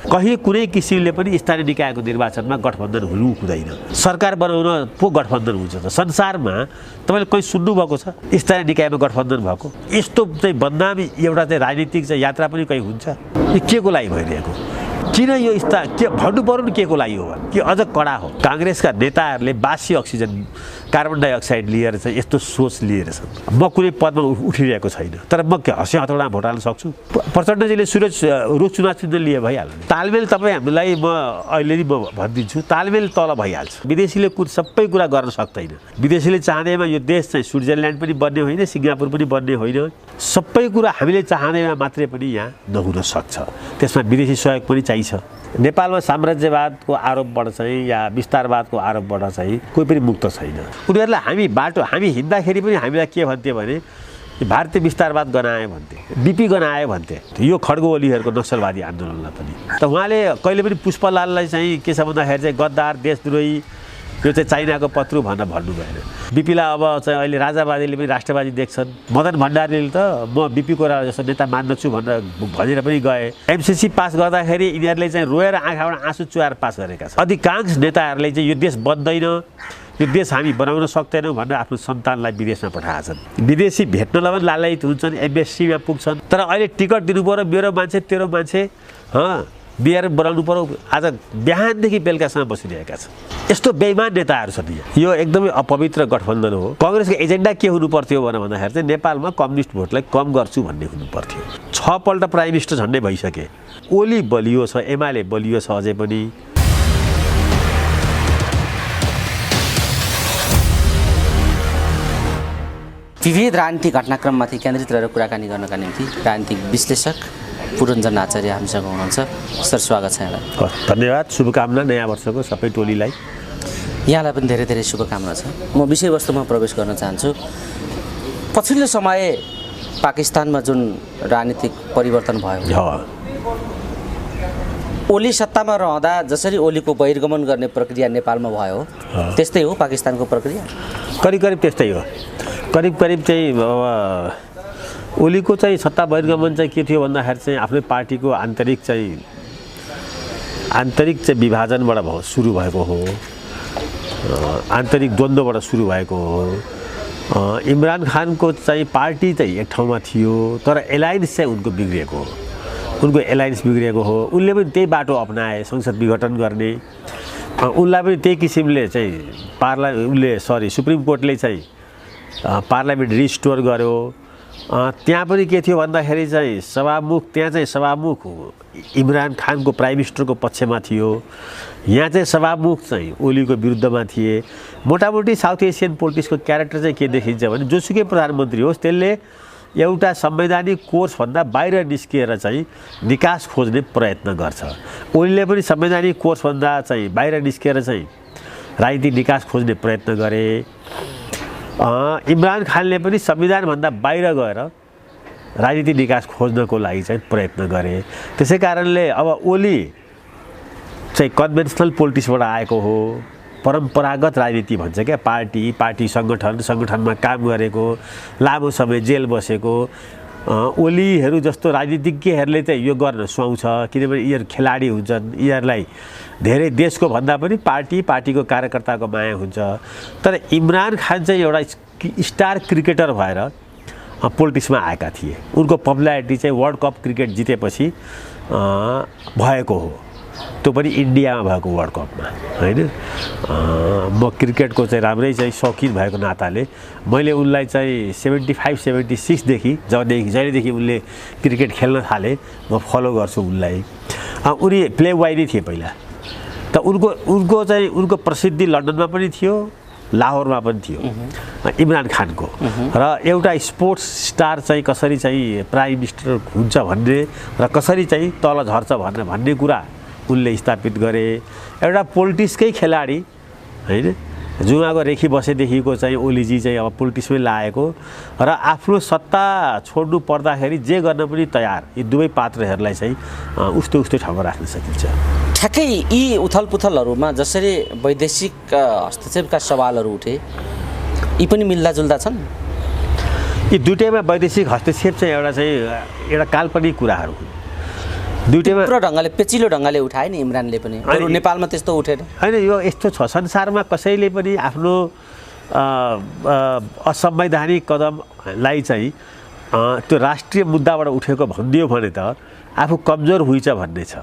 कहीँ कुनै किसिमले पनि स्थानीय निकायको निर्वाचनमा गठबन्धन हुनु हुँदैन। सरकार बनाउन पो गठबन्धन हुन्छ त? संसारमा तपाईँले कहीँ सुन्नुभएको छ स्थानीय निकायमा गठबन्धन भएको? यस्तो चाहिँ बदनामी एउटा चाहिँ राजनीतिक चाहिँ यात्रा पनि कहीँ हुन्छ? यो के को लागि भइरहेको? किन यो के भन्नु पर्यो नि के को लागि हो कि अझ कडा हो? काङ्ग्रेसका नेताहरूले बासी अक्सिजन कार्बन डाइअक्साइड लिएर चाहिँ यस्तो सोच लिएर छन्। म कुनै पदमा उठिरहेको छैन, तर म के हँसी हतौडा भोट हाल्न सक्छु? प्रचण्डजीले रुख चुनाव चिन्ह लिए भइहाल्यो। तालमेल तपाईँ हामीलाई म अहिले नि म भनिदिन्छु, तालमेल तल भइहाल्छ। विदेशीले सबै कुरा गर्न सक्दैन। विदेशीले चाहँदैमा यो देश चाहिँ स्विट्जरल्यान्ड पनि बन्ने होइन, सिङ्गापुर पनि बन्ने होइन। सबै कुरा हामीले चाहँदैमा मात्रै पनि यहाँ नहुन सक्छ। त्यसमा विदेशी सहयोग पनि चाहिन्छ। नेपालमा साम्राज्यवादको आरोपबाट चाहिँ या विस्तारवादको आरोपबाट चाहिँ कोही पनि मुक्त छैन। उनीहरूलाई हामी हिँड्दाखेरि पनि हामीलाई के भन्थे भने भारतीय विस्तारवाद गनायो भन्थे, बिपी गनायो भन्थे। यो खड्गो ओलीहरूको नक्सलवादी आन्दोलनलाई पनि त उहाँले कहिले पनि पुष्पलाललाई चाहिँ के छ भन्दाखेरि चाहिँ गद्दार, देशद्रोही, यो चाहिँ चाइनाको पत्रु भन्नु भएन। बिपीलाई अब चाहिँ अहिले राजावादीले पनि राष्ट्रवादी देख्छन्। मदन भण्डारीले त म बिपी कोइराला जस्तो नेता मान्दछु भनेर पनि गए। एमसीसी पास गर्दाखेरि यिनीहरूले चाहिँ रोएर आँखाबाट आँसु चुहाएर पास गरेका छन्। अधिकांश नेताहरूले चाहिँ यो देश बन्दैन, यो देश हामी बनाउन सक्दैनौँ भनेर आफ्नो सन्तानलाई विदेशमा पठाएका छन्। विदेशी भेट्नलाई पनि लालायित हुन्छन्, एमबेसीमा पुग्छन्। तर अहिले टिकट दिनु पर्यो, मेरो मान्छे तेरो मान्छे बिहार बनाउनु पर्यो। आज बिहानदेखि बेलुकासम्म बसिरहेका छन्। यस्तो बेइमान नेताहरू छन्। यो एकदमै अपवित्र गठबन्धन हो। काङ्ग्रेसको एजेन्डा के हुनु पर्थ्यो भन्दाखेरि चाहिँ नेपालमा कम्युनिस्ट भोटलाई कम गर्छु भन्ने हुनु पर्थ्यो। 6 पल्ट प्राइम मिनिस्टर झन्डै भइसके। ओली बलियो छ, एमाले बलियो छ अझै पनि। विविध राजनीतिक घटनाक्रममाथि केन्द्रित रहेर कुराकानी गर्नका निम्ति राजनीतिक विश्लेषक पुरञ्जन आचार्य हामीसँग हुनुहुन्छ। सर, स्वागत छ यहाँलाई। धन्यवाद। शुभकामना नयाँ वर्षको सबै टोलीलाई। यहाँलाई पनि धेरै धेरै शुभकामना छ। म विषयवस्तुमा प्रवेश गर्न चाहन्छु। पछिल्लो समय पाकिस्तानमा जुन राजनीतिक परिवर्तन भयो, ओली सत्तामा रहँदा जसरी ओलीको बहिर्गमन गर्ने प्रक्रिया नेपालमा भयो त्यस्तै हो पाकिस्तानको प्रक्रिया? करिब त्यस्तै हो। करिब चाहिँ ओलीको चाहिँ सत्ता बहिर्गमन चाहिँ के थियो भन्दाखेरि चाहिँ आफ्नै पार्टीको आन्तरिक विभाजनबाट सुरु भएको हो, आन्तरिक द्वन्द्वबाट सुरु भएको हो। इमरान खानको चाहिँ पार्टी चाहिँ एक ठाउँमा थियो, तर एलायन्स चाहिँ उनको बिग्रिएको हो। उनले पनि त्यही बाटो अपनाए, संसद विघटन गर्ने। उनलाई पनि त्यही किसिमले चाहिँ सुप्रिम कोर्टले चाहिँ पार्लियामेन्ट रिस्टोर गर्यो। त्यहाँ पनि के थियो भन्दाखेरि चाहिँ सभामुख इमरान खानको प्राइम मिनिस्टरको पक्षमा थियो। यहाँ चाहिँ सभामुख चाहिँ ओलीको विरुद्धमा थिए। मोटामोटी साउथ एसियन पोलिटिक्सको क्यारेक्टर चाहिँ के देखिन्छ भने जोसुकै प्रधानमन्त्री होस् त्यसले एउटा संवैधानिक कोर्सभन्दा बाहिर निस्किएर चाहिँ निकास खोज्ने प्रयत्न गर्छ। ओलीले पनि संवैधानिक कोर्सभन्दा चाहिँ बाहिर निस्किएर चाहिँ राजनीतिक निकास खोज्ने प्रयत्न गरे। इमरान खानले पनि संविधानभन्दा बाहिर गएर राजनीतिक निकास खोज्नको लागि चाहिँ प्रयत्न गरे। त्यसै कारणले अब ओली चाहिँ कन्भेन्सनल पोलिटिक्सबाट आएको हो, परम्परागत राजनीति भन्छ क्या, पार्टी सङ्गठनमा काम गरेको, लामो समय जेल बसेको। ओलीहरू जस्तो राजनीतिज्ञहरूले चाहिँ यो गर्न सुहाउँछ, किनभने यिनीहरू खेलाडी हुन्छन्। यिनीहरूलाई धेरै देशको भन्दा पनि पार्टीको कार्यकर्ताको माया हुन्छ। तर इमरान खान चाहिँ एउटा स्टार क्रिकेटर भएर पोलिटिक्समा आएका थिए। उनको पपुलारिटी चाहिँ वर्ल्ड कप क्रिकेट जितेपछि भएको हो, त्यो पनि इन्डियामा भएको वर्ल्ड कपमा होइन। म क्रिकेटको चाहिँ राम्रै चाहिँ शौकिन भएको नाताले मैले उनलाई चाहिँ 75-76देखि जहिलेदेखि उनले क्रिकेट खेल्न थाले म फलो गर्छु उनलाई। उनी प्ले बोय नै थिए पहिला त। उनको प्रसिद्धि लन्डनमा पनि थियो, लाहोरमा पनि थियो इमरान खानको। र एउटा स्पोर्ट्स स्टार चाहिँ कसरी चाहिँ प्राइम मिनिस्टर हुन्छ भन्ने र कसरी चाहिँ तल झर्छ भन्ने कुरा उनले स्थापित गरे। एउटा पोलिटिक्सकै खेलाडी होइन, जुमाको रेखी बसेदेखिको चाहिँ ओलीजी चाहिँ अब पोलिटिक्समै लागेको र आफ्नो सत्ता छोड्नु पर्दाखेरि जे गर्न पनि तयार। यी दुवै पात्रहरूलाई चाहिँ उस्तै ठाउँमा राख्न सकिन्छ। ठ्याक्कै यी उथलपुथलहरूमा जसरी वैदेशिक हस्तक्षेपका सवालहरू उठे, यी पनि मिल्दाजुल्दा छन्। यी दुईटैमा वैदेशिक हस्तक्षेप चाहिँ एउटा काल्पनिक कुराहरू हुन्। दुईटैमा पुरो ढङ्गले पेचिलो ढङ्गले उठाए नि इमरानले पनि अरू नेपालमा त्यस्तो उठेन होइन यो यस्तो छ संसारमा कसैले पनि आफ्नो असंवैधानिक कदमलाई चाहिँ त्यो राष्ट्रिय मुद्दाबाट उठेको भनिदियो भने त आफू कमजोर हुन्छ भन्ने छ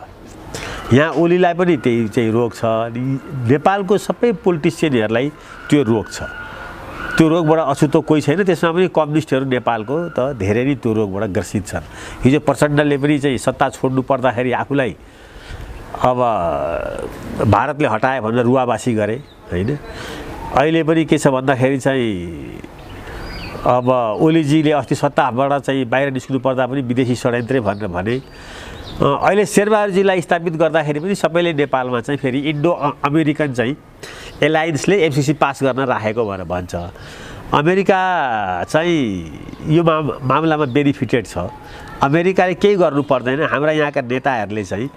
यहाँ ओलीलाई पनि त्यही चाहिँ रोग छ नेपालको सबै पोलिटिसियनहरूलाई त्यो रोग छ त्यो रोगबाट अछुतो कोही छैन त्यसमा पनि कम्युनिस्टहरू नेपालको त धेरै नै त्यो रोगबाट ग्रसित छन् हिजो प्रचण्डले पनि चाहिँ सत्ता छोड्नु पर्दाखेरि आफूलाई अब भारतले हटाए भनेर रुवाबासी गरे होइन अहिले पनि के छ भन्दाखेरि चाहिँ अब ओलीजीले अस्ति सत्ताबाट चाहिँ बाहिर निस्किनु पर्दा पनि विदेशी षड्यन्त्रै भनेर भने अहिले शेरबहादुरजीलाई स्थापित गर्दाखेरि पनि सबैले नेपालमा चाहिँ फेरि इन्डो अमेरिकन चाहिँ एलायन्सले एमसिसी पास गर्न राखेको भनेर भन्छ अमेरिका चाहिँ यो मामलामा बेनिफिटेड छ अमेरिकाले केही गर्नु पर्दैन हाम्रा यहाँका नेताहरूले चाहिँ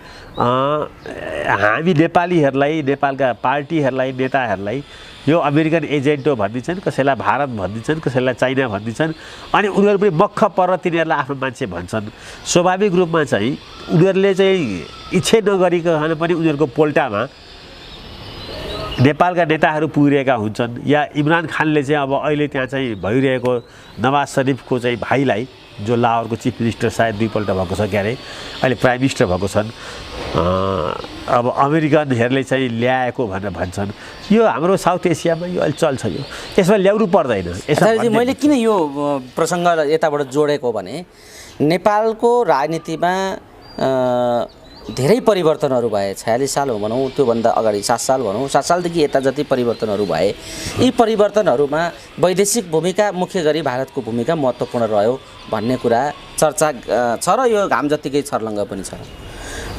हामी नेपालीहरूलाई नेपालका पार्टीहरूलाई नेताहरूलाई यो अमेरिकन एजेन्ट हो भनिदिन्छन् कसैलाई भारत भनिदिन्छन् कसैलाई चाइना भनिदिन्छन् अनि उनीहरू पनि मक्ख पर तिनीहरूलाई आफ्नो मान्छे भन्छन् स्वाभाविक रूपमा चाहिँ उनीहरूले चाहिँ इच्छै नगरिकन पनि उनीहरूको पोल्टामा नेपालका नेताहरू पुगिरहेका हुन्छन् या इमरान खानले चाहिँ अब अहिले त्यहाँ चाहिँ भइरहेको नवाज शरीफको चाहिँ भाइलाई जो लाहोरको चिफ मिनिस्टर सायद दुईपल्ट भएको छ क्यारे अहिले प्राइम मिनिस्टर भएको छन् अब अमेरिकनहरूले चाहिँ ल्याएको भनेर भन्छन् यो हाम्रो साउथ एसियामा यो अहिले चल्छ यो यसमा ल्याउनु पर्दैन यसमा मैले किन यो प्रसङ्ग यताबाट जोडेको भने नेपालको राजनीतिमा धेरै परिवर्तनहरू भए 46 साल हो भनौँ त्योभन्दा अगाडि 7 साल भनौँ 7 सालदेखि यता जति परिवर्तनहरू भए यी परिवर्तनहरूमा वैदेशिक भूमिका मुख्य गरी भारतको भूमिका महत्त्वपूर्ण रह्यो भन्ने कुरा चर्चा छ र यो घाम जतिकै छर्लङ्ग पनि छ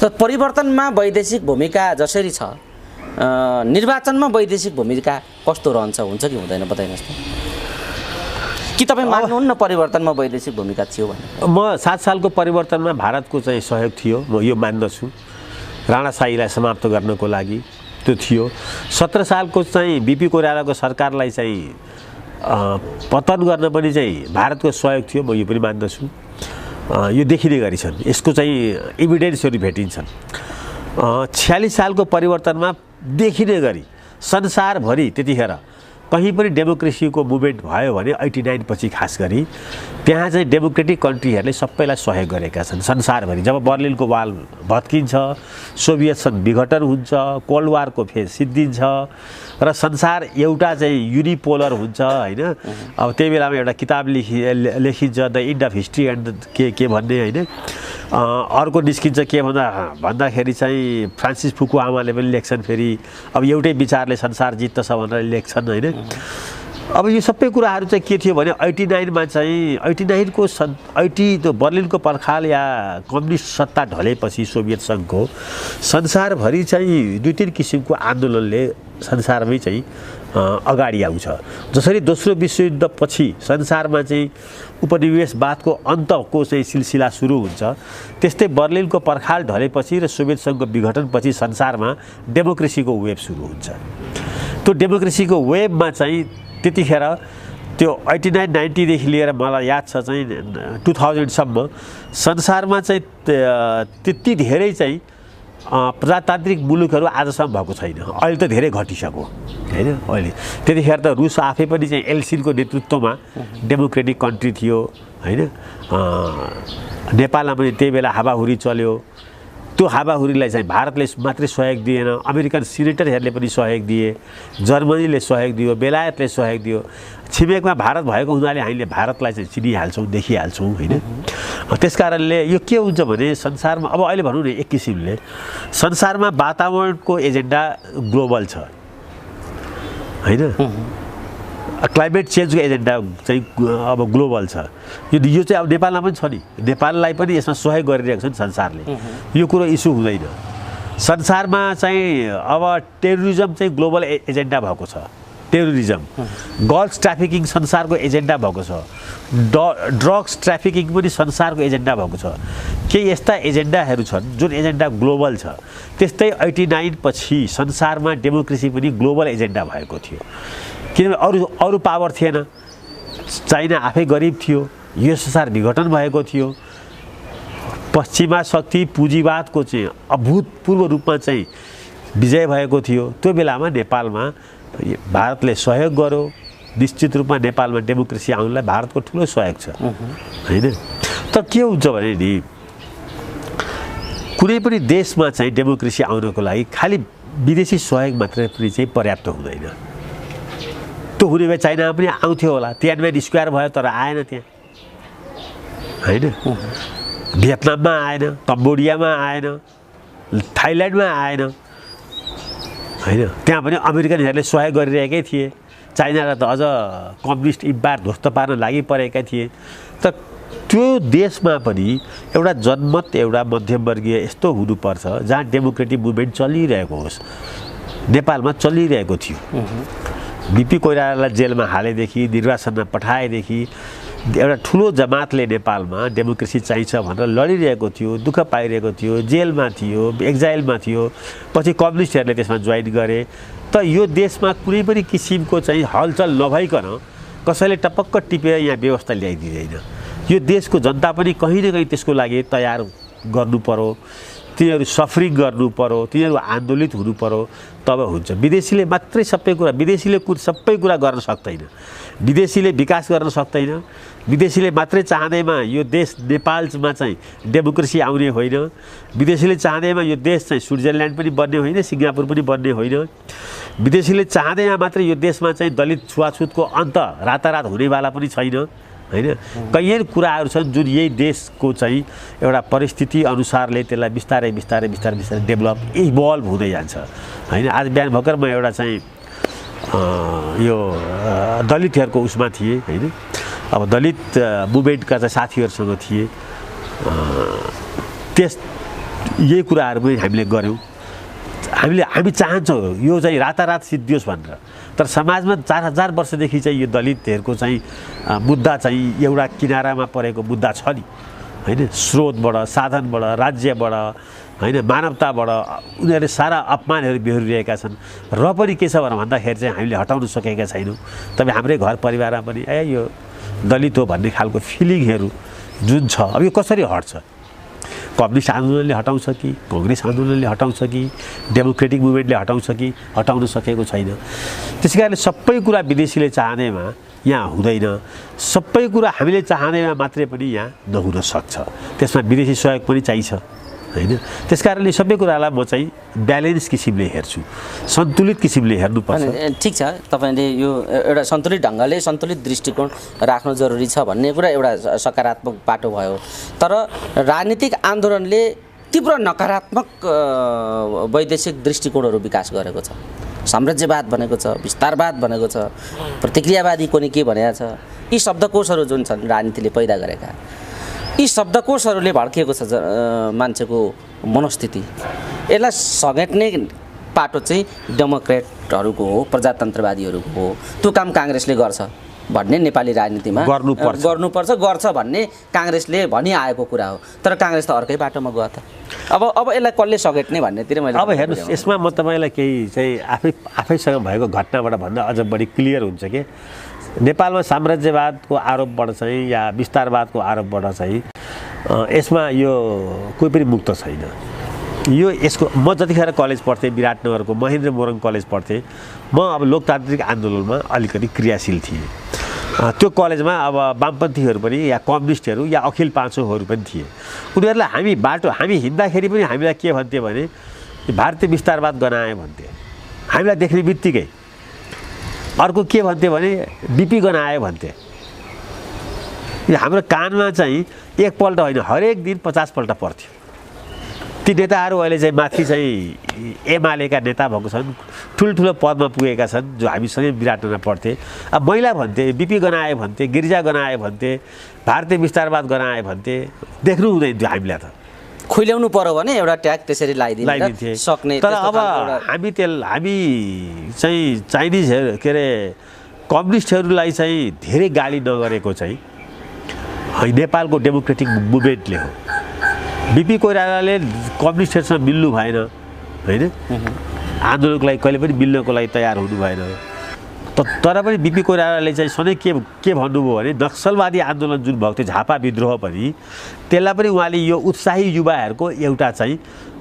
त परिवर्तनमा वैदेशिक भूमिका जसरी छ निर्वाचनमा वैदेशिक भूमिका कस्तो रहन्छ हुन्छ कि हुँदैन बताइनुहोस् त कि तपाईँ मान्नुहुन्न परिवर्तनमा वैदेशिक भूमिका थियो भने म 7 सालको परिवर्तनमा भारतको चाहिँ सहयोग थियो म यो मान्दछु राणाशाहीलाई समाप्त गर्नको लागि त्यो थियो 17 सालको चाहिँ बिपी कोइरालाको सरकारलाई चाहिँ पतन गर्न पनि चाहिँ भारतको सहयोग थियो म यो पनि मान्दछु यो देखिने गरी छन् यसको चाहिँ एभिडेन्सहरू भेटिन्छन् 46 सालको परिवर्तनमा देखिने गरी संसारभरि त्यतिखेर कहीँ पनि डेमोक्रेसीको मुभमेन्ट भयो भने 89 पछि खास गरी त्यहाँ चाहिँ डेमोक्रेटिक कन्ट्रीहरूले सबैलाई सहयोग गरेका छन् संसारभरि जब बर्लिनको वाल भत्किन्छ सोभियत सङ्घ विघटन हुन्छ कोल्ड वारको फेज सिद्धिन्छ र संसार एउटा चाहिँ युनिपोलर हुन्छ होइन अब त्यही बेलामा एउटा किताब लेखिन्छ the end of history and के भन्ने होइन अर्को निस्किन्छ के भन्दाखेरि चाहिँ फ्रान्सिस फुकुआमाले पनि लेख्छन् फेरि अब एउटै विचारले संसार जित्दछ भनेर लेख्छन् होइन अब यो सबै कुराहरू चाहिँ के थियो भने 89 मा चाहिँ 89 को 80 त्यो बर्लिनको पर्खाल या कम्युनिस्ट सत्ता ढलेपछि सोभियत सङ्घको संसारभरि चाहिँ दुई तीन किसिमको आन्दोलनले संसारमै चाहिँ अगाडि आउँछ जसरी दोस्रो विश्वयुद्धपछि संसारमा चाहिँ उपनिवेशवादको अन्तको चाहिँ सिलसिला सुरु हुन्छ त्यस्तै बर्लिनको पर्खाल ढलेपछि र सोभियत सङ्घको विघटनपछि संसारमा डेमोक्रेसीको वेभ सुरु हुन्छ त्यो डेमोक्रेसीको वेभमा चाहिँ त्यतिखेर त्यो 89 90 देखि लिएर मलाई याद छ चाहिँ 2000 सम्म संसारमा चाहिँ त्यति धेरै चाहिँ प्रजातान्त्रिक मुलुकहरू आजसम्म भएको छैन अहिले त धेरै घटिसक्यो हैन अहिले त्यतिखेर त रुस आफै पनि चाहिँ एल्सिनको नेतृत्वमा डेमोक्रेटिक कन्ट्री थियो हैन नेपालमा पनि त्यही बेला हावाहुरी चल्यो त्यो हावाहुरीलाई चाहिँ भारतले मात्रै सहयोग दिएन अमेरिकन सिनेटरहरूले पनि सहयोग दिए जर्मनीले सहयोग दियो बेलायतले सहयोग दियो छिमेकमा भारत भएको हुनाले हामीले भारतलाई चाहिँ चिनिहाल्छौँ देखिहाल्छौँ होइन त्यसकारणले यो के हुन्छ भने संसारमा अब अहिले भनौँ न एक किसिमले संसारमा वातावरणको एजेन्डा ग्लोबल छ होइन क्लाइमेट चेन्जको एजेन्डा चाहिँ अब ग्लोबल छ यो चाहिँ अब नेपालमा पनि छ नि नेपाललाई पनि यसमा सहयोग गरिरहेको छ नि संसारले यो कुरो इस्यु हुँदैन संसारमा चाहिँ अब टेरोरिजम चाहिँ ग्लोबल एजेन्डा भएको छ टेरोरिजम गर्ल्स ट्राफिकिङ संसारको एजेन्डा भएको छ ड्रग्स ट्राफिकिङ पनि संसारको एजेन्डा भएको छ केही यस्ता एजेन्डाहरू छन् जुन एजेन्डा ग्लोबल छ त्यस्तै 89 पछि संसारमा डेमोक्रेसी पनि ग्लोबल एजेन्डा भएको थियो किनभने अरू पावर थिएन चाइना आफै गरिब थियो युएसएसआर विघटन भएको थियो पश्चिमा शक्ति पुँजीवादको चाहिँ अभूतपूर्व रूपमा चाहिँ विजय भएको थियो। त्यो बेलामा नेपालमा भारतले सहयोग गर्यो। निश्चित रूपमा नेपालमा डेमोक्रेसी आउनलाई भारतको ठुलो सहयोग छ हैन। तर के हुन्छ भने नि कुनै पनि देशमा चाहिँ डेमोक्रेसी आउनको लागि खालि विदेशी सहयोग मात्रै पनि चाहिँ पर्याप्त हुँदैन। त्यो हुने भए चाइनामा पनि आउँथ्यो होला, तियानमेन स्क्वायर भयो तर आएन त्यहाँ हैन। भियतनाममा आएन, कम्बोडियामा आएन, थाइल्यान्डमा आएन हैन। त्यहाँ पनि अमेरिकनहरूले सहयोग गरिरहेकै थिए। चाइनालाई त अझ कम्युनिस्ट इम्पायर ध्वस्त पार्न लागि परेका थिए। तर त्यो देशमा पनि एउटा जनमत एउटा मध्यमवर्गीय यस्तो हुनुपर्छ जहाँ डेमोक्रेटिक मुभमेन्ट चलिरहेको होस्। नेपालमा चलिरहेको थियो। बिपी कोइरालालाई जेलमा हालेदेखि निर्वाचनमा पठाएदेखि एउटा ठुलो जमातले नेपालमा डेमोक्रेसी चाहिन्छ भनेर लडिरहेको थियो, दुःख पाइरहेको थियो, जेलमा थियो, एक्जाइलमा थियो। पछि कम्युनिस्टहरूले त्यसमा जोइन गरे। त यो देशमा कुनै पनि किसिमको चाहिँ हलचल नभइकन कसैले टपक्क टिपेर यहाँ व्यवस्था ल्याइदिँदैन। यो देशको जनता पनि कहीँ न कहीँ त्यसको लागि तयार गर्नु पर्यो, तिनीहरू सफरिङ गर्नु पर्यो, तिनीहरू आन्दोलित हुनु पर्यो, तब हुन्छ। विदेशीले मात्रै सबै कुरा सबै कुरा गर्न सक्दैन। विदेशीले विकास गर्न सक्दैन। विदेशीले मात्रै चाहँदैमा यो देश नेपालमा चाहिँ डेमोक्रेसी आउने होइन। विदेशीले चाहँदैमा यो देश चाहिँ स्विट्जरल्यान्ड पनि बन्ने होइन, सिङ्गापुर पनि बन्ने होइन। विदेशीले चाहँदैमा मात्रै यो देशमा चाहिँ दलित छुवाछुतको अन्त रातारात हुनेवाला पनि छैन हैन। कयौं कुराहरू छन् जुन यही देशको चाहिँ एउटा परिस्थिति अनुसारले त्यसलाई बिस्तारै बिस्तारै बिस्तारै बिस्तारै डेभलप इभल्भ हुँदै जान्छ हैन। आज बिहान भर्खर म एउटा चाहिँ यो दलितहरूको उसमा थिएँ हैन। अब दलित मुभमेन्टका चाहिँ साथीहरूसँग थिएँ। यही कुराहरू पनि हामीले गऱ्यौँ। हामी चाहन्छौँ यो चाहिँ रातारात सिद्धियोस् भनेर। तर समाजमा 4000 वर्षदेखि चाहिँ यो दलितहरूको चाहिँ मुद्दा चाहिँ एउटा किनारामा परेको मुद्दा छ नि हैन। स्रोतबाट, साधनबाट, राज्यबाट हैन, मानवताबाट उनीहरूले सारा अपमानहरू बेहोरिरहेका छन्। र पनि के छ भन्दाखेरि चाहिँ हामीले हटाउन सकेका छैनौँ। तपाईँ हाम्रै घर परिवारमा पनि यो दलित हो भन्ने खालको फिलिङहरू जुन छ, अब यो कसरी हट्छ? कम्युनिस्ट आन्दोलनले हटाउँछ कि कांग्रेस आन्दोलनले हटाउँछ कि डेमोक्रेटिक मुभमेन्टले हटाउँछ कि हटाउन सकेको छैन। त्यसै कारणले सबै कुरा विदेशीले चाहँदैमा यहाँ हुँदैन। सबै कुरा हामीले चाहँदैमा मात्रै पनि यहाँ नहुन सक्छ। त्यसमा विदेशी सहयोग पनि चाहिन्छ हैन। त्यसकारणले सबै कुरालाई म चाहिँ ब्यालेन्स किसिमले हेर्छु, सन्तुलित किसिमले हेर्नुपर्छ। ठिक छ, तपाईले यो एउटा सन्तुलित ढङ्गले सन्तुलित दृष्टिकोण राख्नु जरुरी छ भन्ने कुरा एउटा सकारात्मक बाटो भयो। तर राजनीतिक आन्दोलनले तीव्र नकारात्मक वैदेशिक दृष्टिकोणहरू विकास गरेको छ। साम्राज्यवाद भनेको छ, विस्तारवाद भनेको छ, प्रतिक्रियावादी कोनी के भनेको छ। यी शब्दकोशहरू जुन छन् राजनीतिले पैदा गरेका, यी शब्दकोशहरूले भड्किएको छ मान्छेको मनोस्थिति। यसलाई समेट्ने पाटो चाहिँ डेमोक्रेटहरूको हो, प्रजातन्त्रवादीहरूको हो। त्यो काम काङ्ग्रेसले गर्छ भन्ने नेपाली राजनीतिमा गर्नुपर्छ गर्छ भन्ने काङ्ग्रेसले भनिआएको कुरा हो। तर काङ्ग्रेस त अर्कै बाटोमा गयो त। अब यसलाई कसले समेट्ने भन्नेतिर मैले अब हेर्नुहोस्, यसमा म तपाईँलाई केही चाहिँ आफैसँग भएको घटनाबाट भन्दा अझ बढी क्लियर हुन्छ कि नेपालमा साम्राज्यवादको आरोपबाट चाहिँ या विस्तारवादको आरोपबाट चाहिँ यसमा यो कोही पनि मुक्त छैन। यसको म जतिखेर कलेज पढ्थेँ, विराटनगरको महेन्द्र मोरङ कलेज पढ्थेँ, म अब लोकतान्त्रिक आन्दोलनमा अलिकति क्रियाशील थिएँ। त्यो कलेजमा अब वामपन्थीहरू पनि या कम्युनिस्टहरू या अखिल पाँचौँहरू पनि थिए। उनीहरूलाई हामी हिँड्दाखेरि पनि हामीलाई के भन्थे भने भारतीय विस्तारवाद गनाए भन्थे। हामीलाई देख्ने बित्तिकै अर्को के भन्थे भने बिपी गनायो भन्थे। हाम्रो कानमा चाहिँ एकपल्ट होइन, हरेक दिन 50 पल्ट पर्थ्यो। ती नेताहरू अहिले चाहिँ माथि चाहिँ एमालेका नेता भएको छन्, ठुल्ठुलो पदमा पुगेका छन्, जो हामीसँगै विराटनगरमा पढ्थे। अब महिला भन्थे बिपी गनाए भन्थे, गिरिजा गनाए भन्थे, भारतीय विस्तारवाद गनाए भन्थे। देख्नु हुँदैन थियो हामीलाई। त खुल्याउनु पर्यो भने एउटा ट्याग त्यसरी लगाइदिन्थे सक्ने। तर अब हामी चाहिँ चाइनिजहरू के अरे कम्युनिस्टहरूलाई चाहिँ धेरै गाली नगरेको चाहिँ नेपालको डेमोक्रेटिक मुभमेन्टले हो। बिपी कोइरालाले कम्युनिस्टहरूसँग मिल्नु भएन हैन, आन्दोलनको लागि कहिले पनि मिल्नको लागि तयार हुनु भएन। तर पनि बिपी कोइरालाले चाहिँ सधैँ के भन्नुभयो भने नक्सलवादी आन्दोलन जुन भएको थियो झापा विद्रोह पनि त्यसलाई पनि उहाँले यो उत्साही युवाहरूको एउटा चाहिँ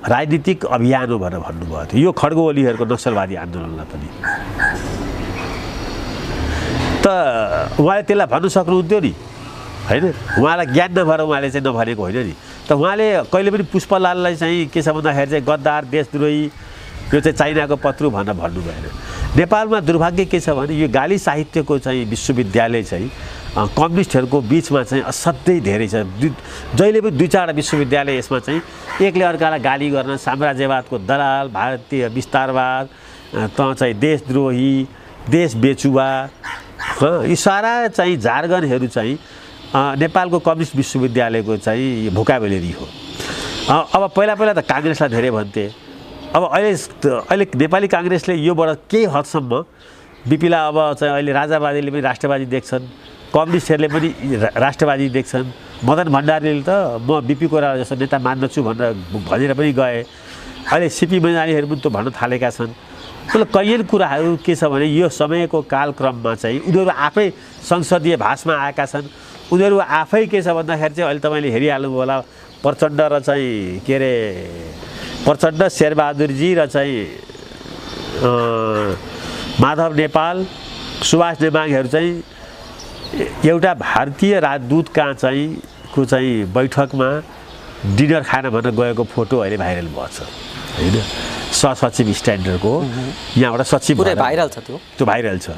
राजनीतिक अभियान हो भनेर भन्नुभएको थियो यो खड्गो ओलीहरूको नक्सलवादी आन्दोलनलाई पनि त उहाँले त्यसलाई भन्नु सक्नुहुन्थ्यो नि होइन उहाँलाई ज्ञान नभएर उहाँले चाहिँ नभनेको होइन नि त उहाँले कहिले पनि पुष्पलाललाई चाहिँ के छ भन्दाखेरि चाहिँ गद्दार देशद्रोही यो चाहिँ चाइनाको पत्रु भनेर भन्नु भएन नेपालमा दुर्भाग्य के छ भने यो गाली साहित्यको चाहिँ विश्वविद्यालय चाहिँ कम्युनिस्टहरूको बिचमा चाहिँ असाध्यै धेरै छ जहिले पनि 2-4 विश्वविद्यालय यसमा चाहिँ एकले अर्कालाई गाली गर्न साम्राज्यवादको दलाल भारतीय विस्तारवाद त चाहिँ देशद्रोही देश बेचुवा यी सारा चाहिँ जार्गनहरू चाहिँ नेपालको कम्युनिस्ट विश्वविद्यालयको चाहिँ भोकाबुलेरी हो अब पहिला त काङ्ग्रेसलाई धेरै भन्थे अब अहिले नेपाली काङ्ग्रेसले योबाट केही हदसम्म बिपीलाई अब चाहिँ अहिले राजावादीले पनि राष्ट्रवादी देख्छन् कम्युनिस्टहरूले पनि राष्ट्रवादी देख्छन् मदन भण्डारीले त म बिपी कोइराला जस्तो नेता मान्दछु भनेर पनि गए अहिले सिपी मैनालीहरू पनि त भन्न थालेका छन् त्यसले कैयन कुराहरू के छ भने यो समयको कालक्रममा चाहिँ उनीहरू आफै संसदीय भाषमा आएका छन् उनीहरू आफै के छ भन्दाखेरि चाहिँ अहिले तपाईँले हेरिहाल्नुभयो होला प्रचण्ड र चाहिँ के अरे प्रचण्ड शेरबहादुरजी र चाहिँ माधव नेपाल सुभाष नेमाङहरू चाहिँ एउटा भारतीय राजदूत कहाँ चाहिँ को चाहिँ बैठकमा डिनर खान भनेर गएको फोटो अहिले भाइरल भएको छ होइन सहसचिव स्ट्यान्डर्डको यहाँबाट सचिव पुरै भाइरल छ त्यो भाइरल छ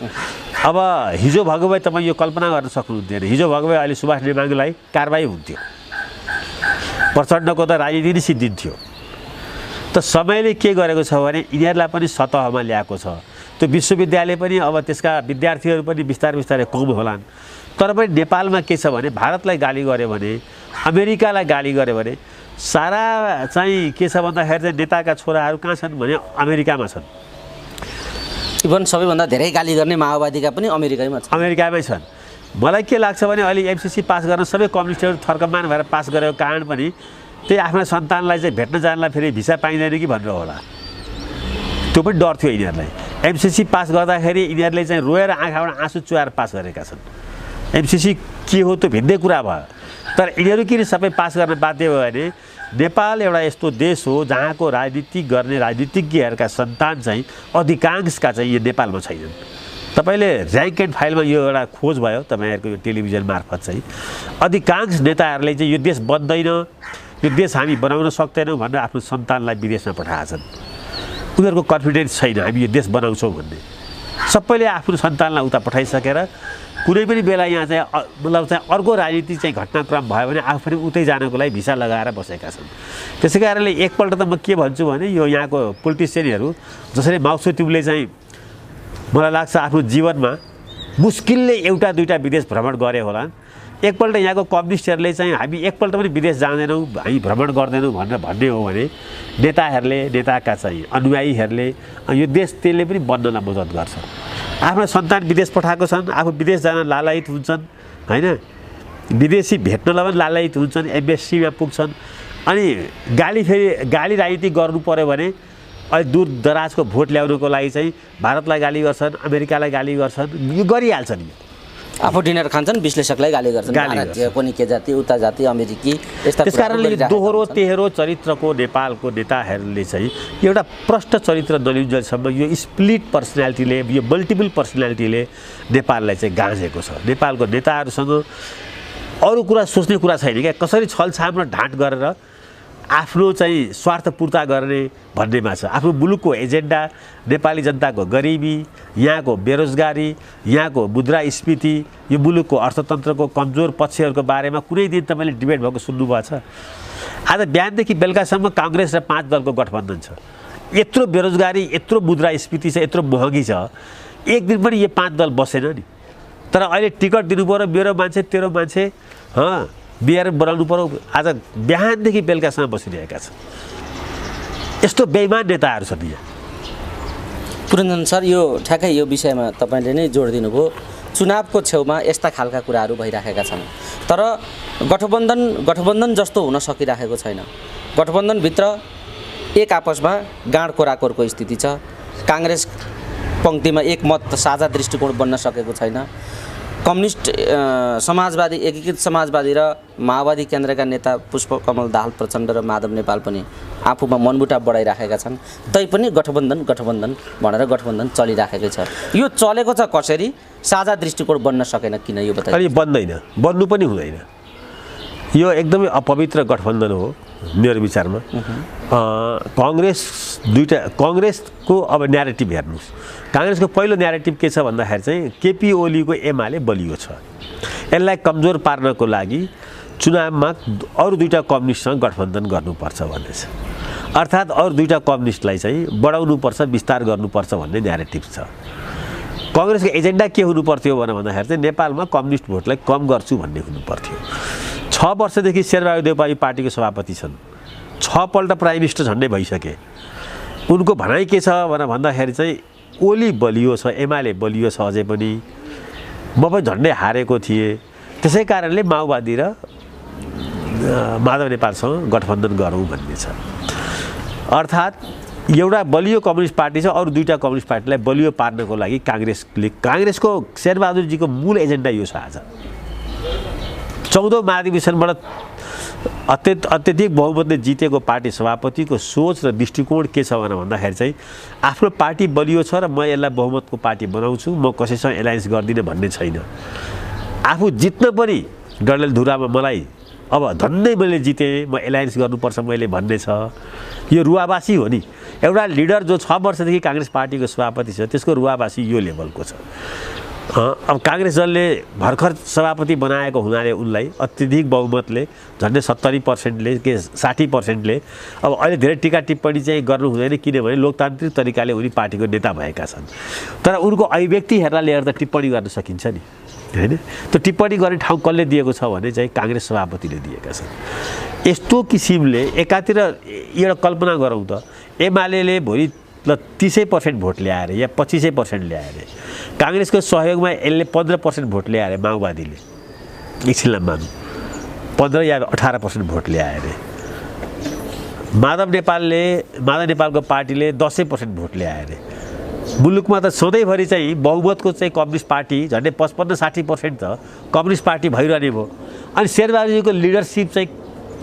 अब हिजो भएको भए तपाईँ यो कल्पना गर्न सक्नुहुन्थेन हिजो भएको भए अहिले सुभाष नेमाङलाई कारबाही हुन्थ्यो प्रचण्डको त राजनीति नै सिद्धिन्थ्यो त समयले के गरेको छ भने यिनीहरूलाई पनि सतहमा ल्याएको छ त्यो विश्वविद्यालय पनि अब त्यसका विद्यार्थीहरू पनि बिस्तारै कम होलान् तर पनि नेपालमा के छ भने भारतलाई गाली गर्यो भने अमेरिकालाई गाली गर्यो भने सारा चाहिँ के छ भन्दाखेरि चाहिँ नेताका छोराहरू कहाँ छन् भने अमेरिकामा छन् इभन सबैभन्दा धेरै गाली गर्ने माओवादीका पनि अमेरिकामै छन् मलाई के लाग्छ भने अहिले एमसीसी पास गर्न सबै कम्युनिस्टहरू थर्कमान भएर पास गरेको कारण पनि त्यही आफ्ना सन्तानलाई चाहिँ भेट्न जानलाई फेरि भिसा पाइँदैन कि भनेर होला त्यो पनि डर थियो यिनीहरूलाई एमसीसी पास गर्दाखेरि यिनीहरूले चाहिँ रोएर आँखाबाट आँसु चुहाएर पास गरेका छन् एमसीसी के हो त्यो भिन्दै कुरा भयो तर यिनीहरू किन सबै पास गर्न बाध्य भयो भने नेपाल एउटा यस्तो देश हो जहाँको राजनीति गर्ने राजनीतिज्ञहरूका सन्तान चाहिँ अधिकांशका चाहिँ यो नेपालमा छैनन् तपाईँले र्याङ्क एन्ड फाइलमा यो एउटा खोज भयो तपाईँहरूको यो टेलिभिजन मार्फत चाहिँ अधिकांश नेताहरूले चाहिँ यो देश बन्दैन यो देश हामी बनाउन सक्दैनौँ भनेर आफ्नो सन्तानलाई विदेशमा पठाएका छन् उनीहरूको कन्फिडेन्स छैन हामी यो देश बनाउँछौँ भन्ने सबैले आफ्नो सन्तानलाई उता पठाइसकेर कुनै पनि बेला यहाँ चाहिँ मतलब चाहिँ अर्को राजनीति चाहिँ घटनाक्रम भयो भने आफू पनि उतै जानको लागि भिसा लगाएर बसेका छन् त्यसै कारणले एकपल्ट त म के भन्छु भने यो यहाँको पोलिटिसियनहरू जसरी माओवादीले चाहिँ मलाई लाग्छ आफ्नो जीवनमा मुस्किलले एउटा दुईटा विदेश भ्रमण गरे होलान् एकपल्ट यहाँको कम्युनिस्टहरूले चाहिँ हामी एकपल्ट पनि विदेश जाँदैनौँ हामी भ्रमण गर्दैनौँ भनेर भन्ने हो भने नेताहरूले नेताका चाहिँ अनुयायीहरूले यो देश त्यसले पनि बन्नलाई मद्दत गर्छ आफ्नो सन्तान विदेश पठाएको छन् आफू विदेश जान लालायित हुन्छन् होइन विदेशी भेट्नलाई पनि लालायित हुन्छन् एम्बेसीमा पुग्छन् अनि गाली राजनीति गर्नु पऱ्यो भने अहिले दूर दराजको भोट ल्याउनको लागि चाहिँ भारतलाई गाली गर्छन् अमेरिकालाई गाली गर्छन् यो गरिहाल्छन् यो आफू डिनर खान्छन् विश्लेषकलाई गाली गर्छन् कोनी के जाति उता जाति अमेरिकी यस्ता त्यस कारणले दोहोरो तेह्रो चरित्रको नेपालको नेताहरूले चाहिँ एउटा प्रष्ट चरित्र नलिउन्जेलसम्म यो स्प्लिट पर्सनालिटीले यो मल्टिपल पर्सनालिटीले नेपाललाई चाहिँ गाँजेको छ नेपालको नेताहरूसँग अरू कुरा सोच्ने कुरा छैन क्या कसरी छलछाम र ढाँट गरेर आफ्नो चाहिँ स्वार्थ पूर्ता गर्ने भन्नेमा छ आफ्नो मुलुकको एजेन्डा नेपाली जनताको गरिबी यहाँको बेरोजगारी यहाँको मुद्रास्फीति यो मुलुकको अर्थतन्त्रको कमजोर पक्षहरूको बारेमा कुनै दिन तपाईँले डिबेट भएको सुन्नुभएको छ आज बिहानदेखि बेलुकासम्म काङ्ग्रेस र 5 दलको गठबन्धन छ यत्रो बेरोजगारी यत्रो मुद्रास्फीति छ यत्रो महँगी छ एक दिन पनि यो 5 दल बसेन नि तर अहिले टिकट दिनु पर्यो मेरो मान्छे तेरो मान्छे बिहार बनाउनु पर्यो आज बिहानदेखि बेलुकासम्म बसिरहेका छन् यस्तो बेइमान नेताहरू छन् यहाँ पुरञ्जन सर यो ठ्याक्कै यो विषयमा तपाईँले नै जोड दिनुभयो चुनावको छेउमा यस्ता खालका कुराहरू भइराखेका छन् तर गठबन्धन जस्तो हुन सकिराखेको छैन गठबन्धनभित्र एक आपसमा गाँड कोराकोरको स्थिति छ काङ्ग्रेस पङ्क्तिमा एकमत साझा दृष्टिकोण बन्न सकेको छैन। कम्युनिस्ट समाजवादी एकीकृत समाजवादी र माओवादी केन्द्रका नेता पुष्पकमल दाहाल प्रचण्ड र माधव नेपाल पनि आफूमा मनमुटाव बढाइराखेका छन्। तैपनि गठबन्धन भनेर गठबन्धन चलिराखेकै छ। यो चलेको छ कसरी? साझा दृष्टिकोण बन्न सकेन किन यो बताइए? अनि बन्दैन, बन्नु पनि हुँदैन। यो एकदमै अपवित्र गठबन्धन हो मेरो विचारमा। काङ्ग्रेसको अब न्यारेटिभ हेर्नुहोस्। काङ्ग्रेसको पहिलो न्यारेटिभ के छ भन्दाखेरि चाहिँ केपी ओलीको एमाले बलियो छ, यसलाई कमजोर पार्नको लागि चुनावमा अरू दुईवटा कम्युनिस्टसँग गठबन्धन गर्नुपर्छ भन्ने छ। अर्थात् अरू दुईवटा कम्युनिस्टलाई चाहिँ बढाउनुपर्छ, विस्तार गर्नुपर्छ भन्ने न्यारेटिभ छ। काङ्ग्रेसको एजेन्डा के हुनुपर्थ्यो भन्दाखेरि चाहिँ नेपालमा कम्युनिस्ट भोटलाई कम गर्छु भन्ने हुनुपर्थ्यो। 6 वर्षदेखि शेरबहादुर देउपाई पार्टीको सभापति छन्, 6 पल्ट प्राइम मिनिस्टर झन्डै भइसके। उनको भनाइ के छ भन्दाखेरि चाहिँ ओली बलियो छ, एमाले बलियो छ, अझै पनि म पनि झन्डै हारेको थिएँ, त्यसै कारणले माओवादी र माधव नेपालसँग गठबन्धन गरौँ भन्ने छ। अर्थात् एउटा बलियो कम्युनिस्ट पार्टी छ, अरू दुईवटा कम्युनिस्ट पार्टीलाई बलियो पार्नको लागि काङ्ग्रेसको शेरबहादुरजीको मूल एजेन्डा यो छ। आज 14औं महाधिवेशनबाट अत्यधिक बहुमतले जितेको पार्टी सभापतिको सोच र दृष्टिकोण के छ भन्दाखेरि चाहिँ आफ्नो पार्टी बलियो छ र म यसलाई बहुमतको पार्टी बनाउँछु, म कसैसँग एलायन्स गर्दिनँ भन्ने छैन। आफू जित्न पनि डडेलधुरामा मलाई अब धन्दै मैले जितेँ, म एलायन्स गर्नुपर्छ मैले भन्ने छ। यो रुवाबासी हो नि। एउटा लिडर जो 6 वर्षदेखि काङ्ग्रेस पार्टीको सभापति छ त्यसको रुवाबासी यो लेभलको छ। अब काङ्ग्रेस दलले भर्खर सभापति बनाएको हुनाले उनलाई अत्यधिक बहुमतले झन्डै 70%ले के 60%ले अब अहिले धेरै टिका टिप्पणी चाहिँ गर्नु हुँदैन, किनभने लोकतान्त्रिक तरिकाले उनी पार्टीको नेता भएका छन्। तर उनको अभिव्यक्ति हेर्नाले हेर्दा टिप्पणी गर्न सकिन्छ नि, हैन? त्यो टिप्पणी गर्ने ठाउँ कसले दिएको छ भने चाहिँ काङ्ग्रेस सभापतिले दिएका छन्। यस्तो किसिमले एकातिर एउटा कल्पना गरौँ त, एमाले भोलि 30% भोट ल्याएर या 25% ल्याएर काङ्ग्रेसको सहयोगमा यसले 15% भोट ल्याएर माओवादीले एकछिनलाई मानौँ 15 या 18% भोट ल्याएर माधव नेपालको पार्टीले 10% भोट ल्याएर मुलुकमा त सधैँभरि चाहिँ बहुमतको चाहिँ कम्युनिस्ट पार्टी झन्डै 55-60% त कम्युनिस्ट पार्टी भइरहने भयो। अनि शेरबहादुरजीको लिडरसिप चाहिँ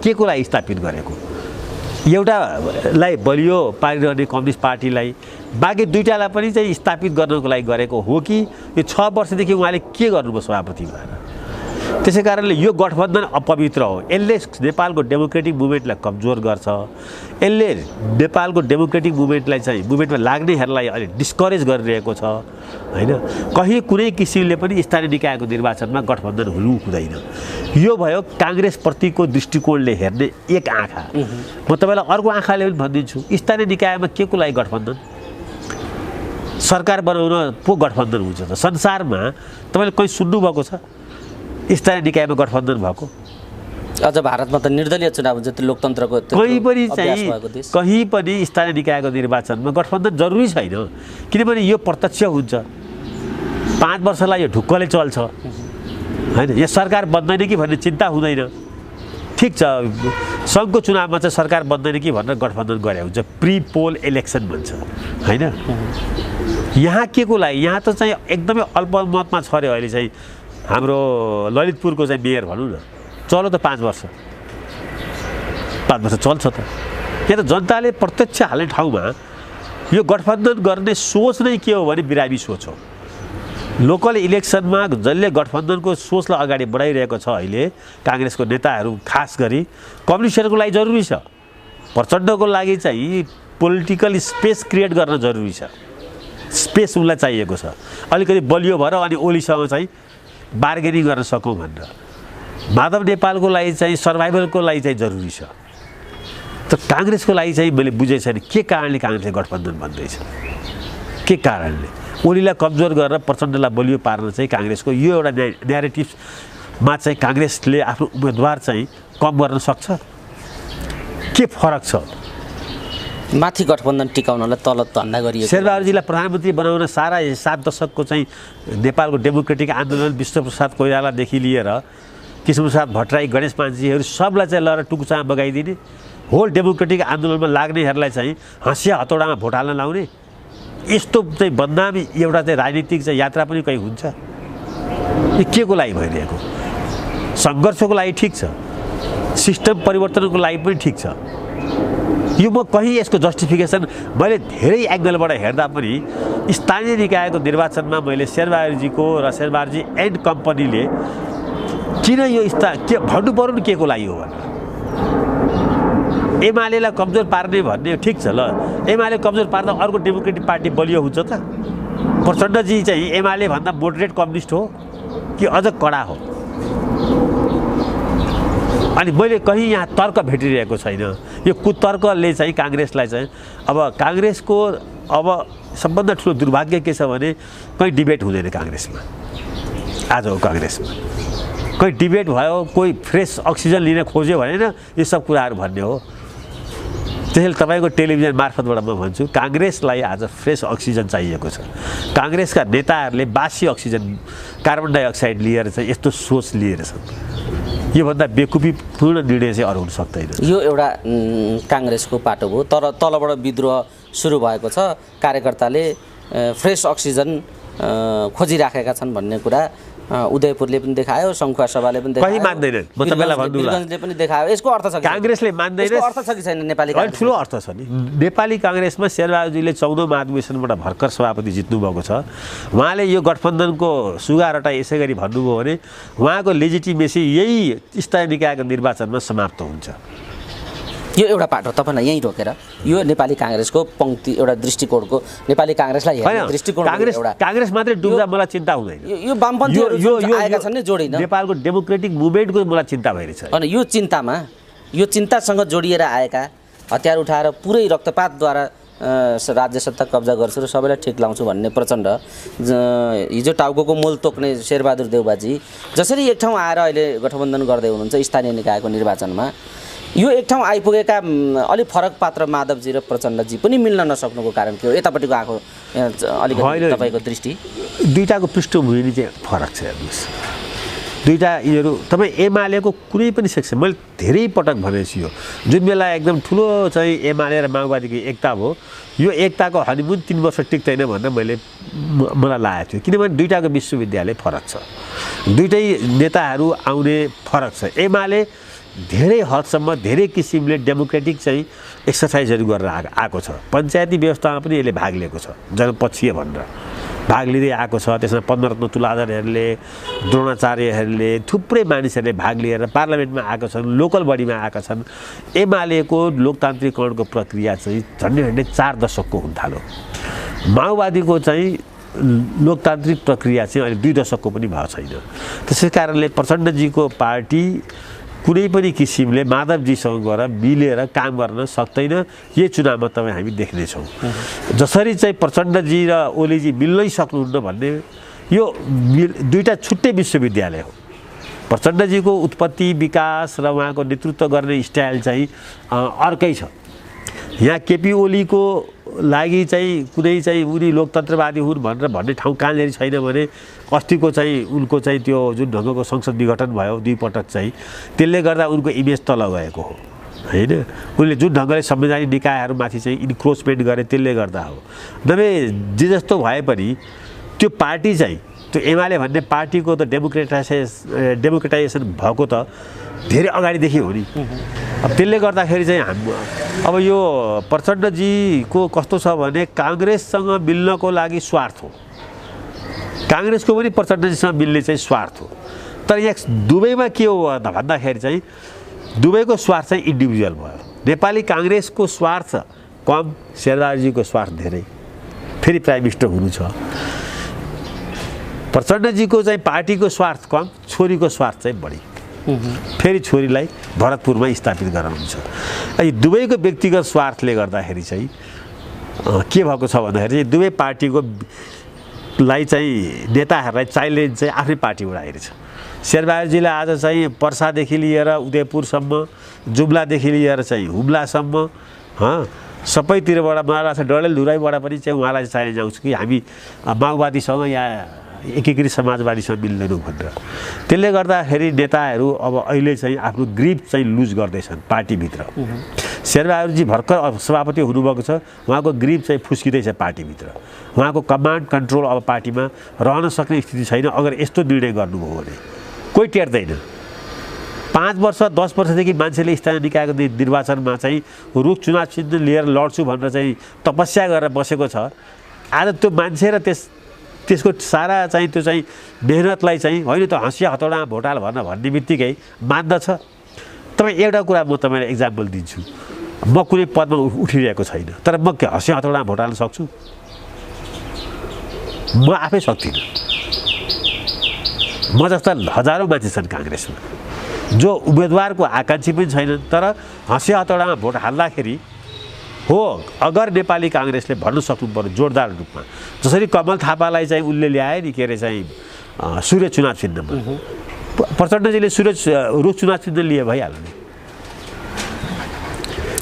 के को लागि स्थापित गरेको? एउटालाई बलियो पारिरहने कम्युनिस्ट पार्टीलाई बाँकी दुईटालाई पनि चाहिँ स्थापित गर्नको लागि गरेको हो कि यो 6 वर्षदेखि उहाँले के गर्नुभयो सभापति भएर? त्यसै कारणले यो गठबन्धन अपवित्र हो। यसले नेपालको डेमोक्रेटिक मुभमेन्टलाई कमजोर गर्छ, यसले नेपालको डेमोक्रेटिक मुभमेन्टमा लाग्नेहरूलाई अहिले डिस्करेज गरिरहेको छ, हैन? कहीँ कुनै किसिमले पनि स्थानीय निकायको निर्वाचनमा गठबन्धन हुनु हुँदैन। यो भयो काङ्ग्रेसप्रतिको दृष्टिकोणले हेर्ने एक आँखा। म तपाईँलाई अर्को आँखाले पनि भनिदिन्छु, स्थानीय निकायमा के को लागि गठबन्धन? सरकार बनाउन पो गठबन्धन हुन्छ त? संसारमा तपाईँले कहीँ सुन्नुभएको छ स्थानीय निकायमा गठबन्धन भएको? अझ भारतमा त निर्दलीय चुनाव हुन्छ, त्यो लोकतन्त्रको कहीँ पनि स्थानीय निकायको निर्वाचनमा गठबन्धन जरुरी छैन, किनभने यो प्रत्यक्ष हुन्छ। 5 वर्षलाई यो ढुक्कले चल्छ, हैन? यो सरकार बन्दैन कि भन्ने चिन्ता हुँदैन। ठिक छ, सङ्घको चुनावमा चाहिँ सरकार बन्दैन कि भनेर गठबन्धन गरे हुन्छ, प्री पोल इलेक्सन भन्छ, हैन? यहाँ के को लागि? यहाँ त चाहिँ एकदमै अल्पमतमा छ अरे अहिले चाहिँ हाम्रो ललितपुरको चाहिँ मेयर भनौँ न, चलो त 5 वर्ष चल्छ त। यहाँ त जनताले प्रत्यक्ष हाल्ने ठाउँमा यो गठबन्धन गर्ने सोच नै के हो भने बिरामी सोच हो। लोकल इलेक्सनमा जसले गठबन्धनको सोचलाई अगाडि बढाइरहेको छ अहिले काङ्ग्रेसको नेताहरू, खास गरी कम्युनिस्टहरूको लागि जरुरी छ। प्रचण्डको लागि चाहिँ पोलिटिकल स्पेस क्रिएट गर्न जरुरी छ, स्पेस उनलाई चाहिएको छ अलिकति बलियो भएर, अनि ओलीसँग चाहिँ बार्गेनिङ गर्न सकौँ भनेर। माधव नेपालको लागि चाहिँ सर्भाइभलको लागि चाहिँ जरुरी छ। त काङ्ग्रेसको लागि चाहिँ मैले बुझेको छैन के कारणले काङ्ग्रेसले गठबन्धन भन्दैछ, के कारणले ओलीलाई कमजोर गरेर प्रचण्डलाई बलियो पार्न चाहिँ काङ्ग्रेसको यो एउटा न्यारेटिभमा चाहिँ काङ्ग्रेसले आफ्नो उम्मेदवार चाहिँ कम गर्न सक्छ? के फरक छ? माथि गठबन्धन टिकाउनलाई तल धन्दा गरिएको। शेरबहादुरजीलाई प्रधानमन्त्री बनाउन सारा 7 दशकको चाहिँ नेपालको डेमोक्रेटिक आन्दोलन विश्वप्रसाद कोइरालादेखि लिएर कृष्णप्रसाद भट्टराई, गणेश मान्जीहरू सबलाई चाहिँ लएर टुकुचामा बगाइदिने, होल डेमोक्रेटिक आन्दोलनमा लाग्नेहरूलाई चाहिँ हँसिया हतौडामा भोट हाल्न लाउने, यस्तो चाहिँ बदनामी एउटा चाहिँ राजनीतिक चाहिँ यात्रा पनि कहीँ हुन्छ? यो के को लागि भइरहेको? सङ्घर्षको लागि ठिक छ, सिस्टम परिवर्तनको लागि पनि ठिक छ। यो म कहीँ यसको जस्टिफिकेसन मैले धेरै एङ्गलबाट हेर्दा पनि स्थानीय निकायको निर्वाचनमा मैले शेरबहादुरजीको र शेरबहादुरजी एन्ड कम्पनीले किन यो के भन्नु पर्यो नि के को लागि हो भनेर। एमालेलाई कमजोर पार्ने भन्ने ठिक छ, ल एमाले कमजोर पार्दा अर्को डेमोक्रेटिक पार्टी बलियो हुन्छ त? प्रचण्डजी चाहिँ एमाले भन्दा मोडरेट कम्युनिस्ट हो कि अझ कडा हो? अनि मैले कहीँ यहाँ तर्क भेटिरहेको छैन। यो कुतर्कले चाहिँ काङ्ग्रेसलाई चाहिँ अब काङ्ग्रेसको अब सबभन्दा ठुलो दुर्भाग्य के छ भने कहीँ डिबेट हुँदैन काङ्ग्रेसमा। आजको काङ्ग्रेसमा कहीँ डिबेट भयो, कोही फ्रेस अक्सिजन लिन खोज्यो भने न यो सब कुराहरू भन्ने हो। त्यसैले तपाईँको टेलिभिजन मार्फतबाट म भन्छु काङ्ग्रेसलाई आज फ्रेस अक्सिजन चाहिएको छ। काङ्ग्रेसका नेताहरूले बासी अक्सिजन कार्बन डाइअक्साइड लिएर चाहिँ यस्तो सोच लिएर छन्। योभन्दा बेकुफीपूर्ण निर्णय चाहिँ अरू हुन सक्दैन। यो एउटा काङ्ग्रेसको पाटो हो, तर तलबाट विद्रोह सुरु भएको छ। कार्यकर्ताले फ्रेस अक्सिजन खोजिराखेका छन् भन्ने कुरा उदयपुरले पनि देखायो, सङ्खुवा सभाले पनि देखायो, कहीँ मान्दैनन्। म तपाईँलाई भन्छु वीरगञ्जले पनि देखायो। यसको अर्थ छ कि काङ्ग्रेसले मान्दैन? यसको अर्थ छ कि छैन? नेपाली काङ्ग्रेस ठुलो अर्थ छ नि। नेपाली काङ्ग्रेसमा शेरबहादुरजीले 14औं महाधिवेशनबाट भर्खर सभापति जित्नुभएको छ। उहाँले यो गठबन्धनको सुगारटा यसै गरी भन्नुभयो भने उहाँको लेजिटिमेसी यही स्थानीय निकायको निर्वाचनमा समाप्त हुन्छ। यो एउटा पाटो तपाईँलाई यहीँ रोकेर यो नेपाली काङ्ग्रेसको पङ्क्ति एउटा दृष्टिकोणको नेपाली काङ्ग्रेसलाई हेर्ने दृष्टिकोण काङ्ग्रेस मात्रै डुब्दा मलाई चिन्ता हुँदैन। यो वामपन्थीहरू आएका छन् नि जोडिन। नेपालको डेमोक्रेटिक मुभमेन्टको मलाई चिन्ता भइरहेछ। अनि यो चिन्तासँग जोडिएर आएका हतियार उठाएर पुरै रक्तपातद्वारा राज्य सत्ता कब्जा गर्छु र सबैलाई ठिक लाउँछु भन्ने प्रचण्ड, हिजो टाउको मोल तोक्ने शेरबहादुर देउबाजी जसरी एक ठाउँ आएर अहिले गठबन्धन गर्दै हुनुहुन्छ स्थानीय निकायको निर्वाचनमा, यो एक ठाउँ आइपुगेका अलिक फरक पात्र माधवजी र प्रचण्डजी पनि मिल्न नसक्नुको कारण के हो? यतापट्टिको आएको अलिकति तपाईँको दृष्टि? दुईटाको पृष्ठभूमि चाहिँ फरक छ। हेर्नुहोस्, दुईटा यिनीहरू तपाईँ एमालेको कुनै पनि सेक्सन मैले धेरै पटक भनेको छु। यो जुन बेला एकदम ठुलो चाहिँ एमाले र माओवादीको एकता भयो, यो एकताको हनिमुन 3 वर्ष टिक्दैन भनेर मलाई लागेको थियो। किनभने दुईटाको विश्वविद्यालय फरक छ, दुईटै नेताहरू आउने फरक छ। एमाले धेरै हदसम्म धेरै किसिमले डेमोक्रेटिक चाहिँ एक्सर्साइजहरू गरेर आएको छ। पञ्चायती व्यवस्थामा पनि यसले भाग लिएको छ, जनपक्षीय भनेर भाग लिँदै आएको छ। त्यसमा 15 रत्न तुलाधरहरूले, द्रोणाचार्यहरूले, थुप्रै मानिसहरूले भाग लिएर पार्लियामेन्टमा आएको छन्, लोकल बडीमा आएका छन्। एमालेको लोकतान्त्रिकरणको प्रक्रिया चाहिँ झन्डै 4 दशकको हुन थाल्यो। माओवादीको चाहिँ लोकतान्त्रिक प्रक्रिया चाहिँ अहिले 2 दशकको पनि भएको छैन। त्यसै कारणले प्रचण्डजीको पार्टी कुनै पनि किसिमले माधवजीसँग गएर मिलेर काम गर्न सक्दैन। यही चुनावमा तपाईँ हामी देख्नेछौँ। जसरी चाहिँ प्रचण्डजी र ओलीजी मिल्नै सक्नुहुन्न भन्ने यो दुईटा छुट्टै विश्वविद्यालय हो। प्रचण्डजीको उत्पत्ति विकास र उहाँको नेतृत्व गर्ने स्टाइल चाहिँ अर्कै छ। यहाँ केपी ओलीको लागि चाहिँ कुनै चाहिँ उनी लोकतन्त्रवादी हुन् भनेर भन्ने ठाउँ कहाँनिर छैन भने अस्तिको चाहिँ उनको चाहिँ त्यो जुन ढङ्गको संसद विघटन भयो 2 पटक चाहिँ, त्यसले गर्दा उनको इमेज तल गएको हो होइन। उनले जुन ढङ्गले संवैधानिक निकायहरूमाथि चाहिँ इन्क्रोचमेन्ट गरे त्यसले गर्दा हो। नभए जे जस्तो भए पनि त्यो पार्टी चाहिँ त्यो एमाले भन्ने पार्टीको त डेमोक्रेटाइजेसन भएको त धेरै अगाडिदेखि हो नि। अब त्यसले गर्दाखेरि चाहिँ अब यो प्रचण्डजीको कस्तो छ भने काङ्ग्रेससँग मिल्नको लागि स्वार्थ हो, काङ्ग्रेसको पनि प्रचण्डजीसँग मिल्ने चाहिँ स्वार्थ हो। तर यहाँ दुबईमा के हो भन्दाखेरि चाहिँ दुबईको स्वार्थ चाहिँ इन्डिभिजुअल भयो। नेपाली काङ्ग्रेसको स्वार्थ कम, शेरबहादुरजीको स्वार्थ धेरै। फेरि प्राइम मिनिस्टर हुनु छ। प्रचण्डजीको चाहिँ पार्टीको स्वार्थ कम, छोरीको स्वार्थ चाहिँ बढी। फेरि छोरीलाई भरतपुरमा स्थापित गराउनु छ। यी दुवैको व्यक्तिगत स्वार्थले गर्दाखेरि चाहिँ के भएको छ भन्दाखेरि चाहिँ दुवै पार्टीको चाहिँ नेताहरूलाई चाइलेन्ज चाहिँ आफ्नै पार्टीबाट आएको छ। शेरबहादुरजीलाई आज चाहिँ पर्सादेखि लिएर उदयपुरसम्म, जुम्लादेखि लिएर चाहिँ हुम्लासम्म सबैतिरबाट मलाई लाग्छ डडेलधुराईबाट पनि चाहिँ उहाँलाई च्यालेन्ज आउँछ कि हामी माओवादीसँग यहाँ एकीकृत समाजवादीसँग मिल्दैनौँ भनेर। त्यसले गर्दाखेरि नेताहरू अब अहिले चाहिँ आफ्नो ग्रिप चाहिँ लुज गर्दैछन् पार्टीभित्र। शेरबहादुरजी भर्खर सभापति हुनुभएको छ, उहाँको ग्रिप चाहिँ फुस्किँदैछ पार्टीभित्र। उहाँको कमान्ड कन्ट्रोल अब पार्टीमा रहन सक्ने स्थिति छैन अगर यस्तो निर्णय गर्नुभयो भने। कोही टेर्दैन। 5 वर्ष 10 वर्षदेखि मान्छेले स्थानीय निकायको निर्वाचनमा चाहिँ रुख चुनाव चिन्ह लिएर लड्छु भनेर चाहिँ तपस्या गरेर बसेको छ। आज त्यो मान्छे र त्यसको सारा चाहिँ त्यो चाहिँ मेहनतलाई चाहिँ होइन त हँसिया हतौडामा भोट हाल भन्ने बित्तिकै मान्दछ। तपाईँ एउटा कुरा म तपाईँलाई एक्जाम्पल दिन्छु। म कुनै पदमा उठिरहेको छैन, तर म के हँसिया हतौडामा भोट हाल्न सक्छु? म आफै सक्दिनँ। म जस्ता हजारौँ मान्छे छन् काङ्ग्रेसमा जो उम्मेदवारको आकाङ्क्षी पनि छैनन्, तर हँसिया हतौडामा भोट हाल्दाखेरि हो अगर नेपाली काङ्ग्रेसले भन्न सक्नु पर्यो जोरदार रूपमा, जसरी कमल थापालाई चाहिँ उनले ल्याए नि के अरे चाहिँ सूर्य चुनाव चिन्हमा, प्रचण्डजीले रुख चुनाव चिन्ह लिए भइहाल्यो नि।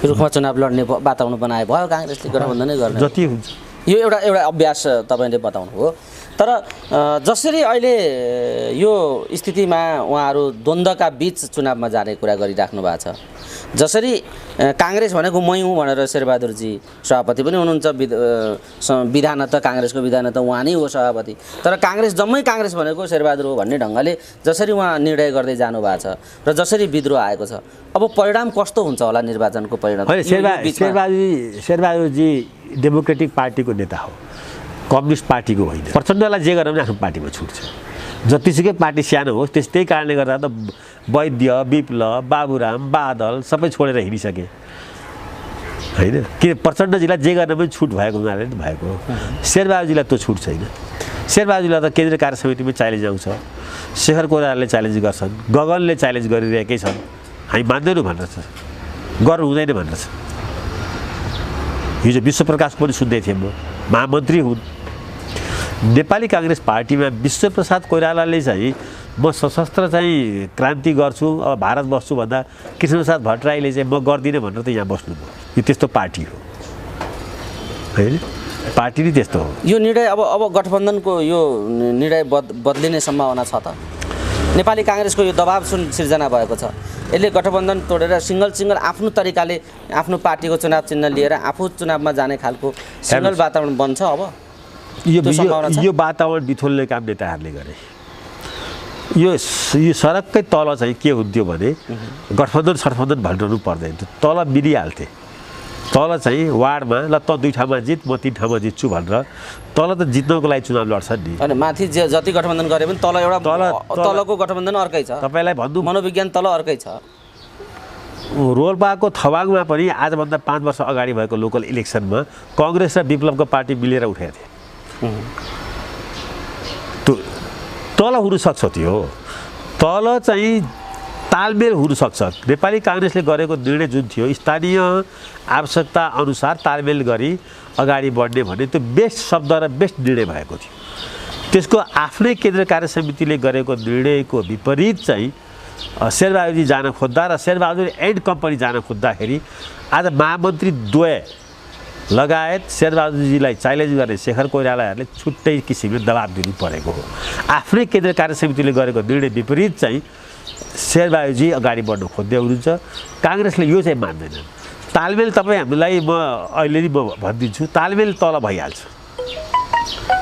रुखमा चुनाव लड्ने वातावरण बनाए भयो काङ्ग्रेसले गठबन्धनै गर्ने जति हुन्छ। यो एउटा अभ्यास तपाईँले बताउनु हो। तर जसरी अहिले यो स्थितिमा उहाँहरू द्वन्द्वका बीच चुनावमा जाने कुरा गरिराख्नु भएको छ, जसरी काङ्ग्रेस भनेको मै हुँ भनेर शेरबहादुरजी सभापति पनि हुनुहुन्छ, विधान त काङ्ग्रेसको विधान त उहाँ नै हो सभापति, तर काङ्ग्रेस जम्मै काङ्ग्रेस भनेको शेरबहादुर हो भन्ने ढङ्गले जसरी उहाँ निर्णय गर्दै जानुभएको छ र जसरी विद्रोह आएको छ, अब परिणाम कस्तो हुन्छ होला निर्वाचनको परिणाम? शेरबहादुरजी डेमोक्रेटिक पार्टीको नेता हो, कम्युनिस्ट पार्टीको होइन। प्रचण्डलाई जे गरेर पनि आफ्नो पार्टीमा छुट छ। जतिसुकै पार्टी सानो होस् त्यही कारणले गर्दा त वैद्य, विप्लव, बाबुराम, बादल सबै छोडेर हिँडिसके होइन। के प्रचण्डजीलाई जे गर्न पनि छुट भएको हुनाले नि भएको हो। शेरबहादुरजीलाई त्यो छुट छैन। शेरबहादुरजीलाई त केन्द्रीय कार्य समितिमा च्यालेन्ज आउँछ, शेखर कोइरालाले च्यालेन्ज गर्छन्, गगनले च्यालेन्ज गरिरहेकै छन्। हामी मान्दैनौँ भनेर छ, गर्नु हुँदैन भनेर छ। हिजो विश्वप्रकाश पनि सुन्दै थिएँ म, महामन्त्री हुन्। नेपाली काङ्ग्रेस पार्टीमा विश्वप्रसाद कोइरालाले चाहिँ म सशस्त्र चाहिँ क्रान्ति गर्छु अब भारत बस्छु भन्दा कृष्णप्रसाद भट्टराईले चाहिँ म गर्दिनँ भनेर त यहाँ बस्नुभयो। यो त्यस्तो पार्टी हो होइन, पार्टी नै त्यस्तो हो। यो निर्णय अब गठबन्धनको यो निर्णय बदलिने सम्भावना छ त? नेपाली काङ्ग्रेसको यो दबाब सिर्जना भएको छ, यसले गठबन्धन तोडेर सिङ्गल आफ्नो तरिकाले आफ्नो पार्टीको चुनाव चिन्ह लिएर आफू चुनावमा जाने खालको सिङ्गल वातावरण बन्छ। अब यो वातावरण बिथोल्ने काम नेताहरूले गरे। यो सडककै तल चाहिँ के हुन्थ्यो भने गठबन्धन भन्नु पर्दैन, तल मिलिहाल्थे। तल चाहिँ वार्डमा ल त 2 ठाउँमा जित म 3 ठाउँमा जित्छु भनेर तल त जित्नको लागि चुनाव लड्छन् नि। अनि माथि जति गठबन्धन गरे पनि तल एउटा तलको गठबन्धन अर्कै छ। तपाईँलाई भन्नु मनोविज्ञान तल अर्कै छ। रोल्पाको थवाङमा पनि आजभन्दा 5 वर्ष अगाडि भएको लोकल इलेक्सनमा कङ्ग्रेस र विप्लवको पार्टी मिलेर उठेको थिए। त्यो तल हुनसक्छ, त्यो तल चाहिँ तालमेल हुनसक्छ। नेपाली काङ्ग्रेसले गरेको निर्णय जुन थियो स्थानीय आवश्यकता अनुसार तालमेल गरी अगाडि बढ्ने भन्ने त्यो बेस्ट शब्द र बेस्ट निर्णय भएको थियो। त्यसको आफ्नै केन्द्रीय कार्य समितिले गरेको निर्णयको विपरीत चाहिँ शेरबहादुरजी जान खोज्दा र शेरबहादुर एन्ड कम्पनी जान खोज्दाखेरि आज महामन्त्री द्वय लगायत शेरबहादुरजीलाई च्यालेन्ज गर्ने शेखर कोइरालाहरूले छुट्टै किसिमले दबाब दिनु परेको हो। आफ्नै केन्द्रीय कार्य समितिले गरेको निर्णय विपरीत चाहिँ शेरबहादुरजी अगाडि बढ्न खोज्दै हुनुहुन्छ। काङ्ग्रेसले यो चाहिँ मान्दैन। तालमेल तपाईँ हामीलाई म अहिले नै म भनिदिन्छु, तालमेल तल भइहाल्छ,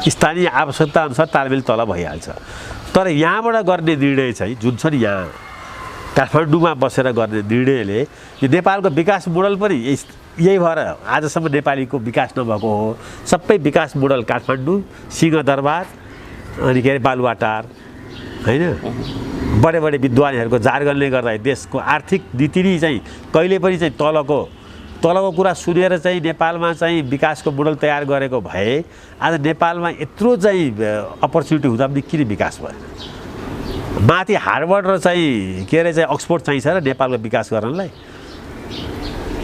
स्थानीय आवश्यकता अनुसार तालमेल तल भइहाल्छ। तर यहाँबाट गर्ने निर्णय चाहिँ जुन छ नि, यहाँ काठमाडौँमा बसेर गर्ने निर्णयले यो नेपालको विकास मोडल पनि यही भएर आजसम्म नेपालीको विकास नभएको हो। सबै विकास मोडल काठमाडौँ, सिंहदरबार, अनि के अरे बालुवाटार होइन, बडे विद्वानहरूको जार्गनले गर्दा देशको आर्थिक नीति नै चाहिँ कहिले पनि चाहिँ तलको कुरा सुनेर चाहिँ नेपालमा चाहिँ विकासको मोडल तयार गरेको भए आज नेपालमा यत्रो चाहिँ अपर्च्युनिटी हुँदा पनि किन विकास भएन? माथि हार्वर्ड र चाहिँ के अरे चाहिँ अक्सफोर्ड चाहिन्छ र नेपालको विकास गर्नलाई?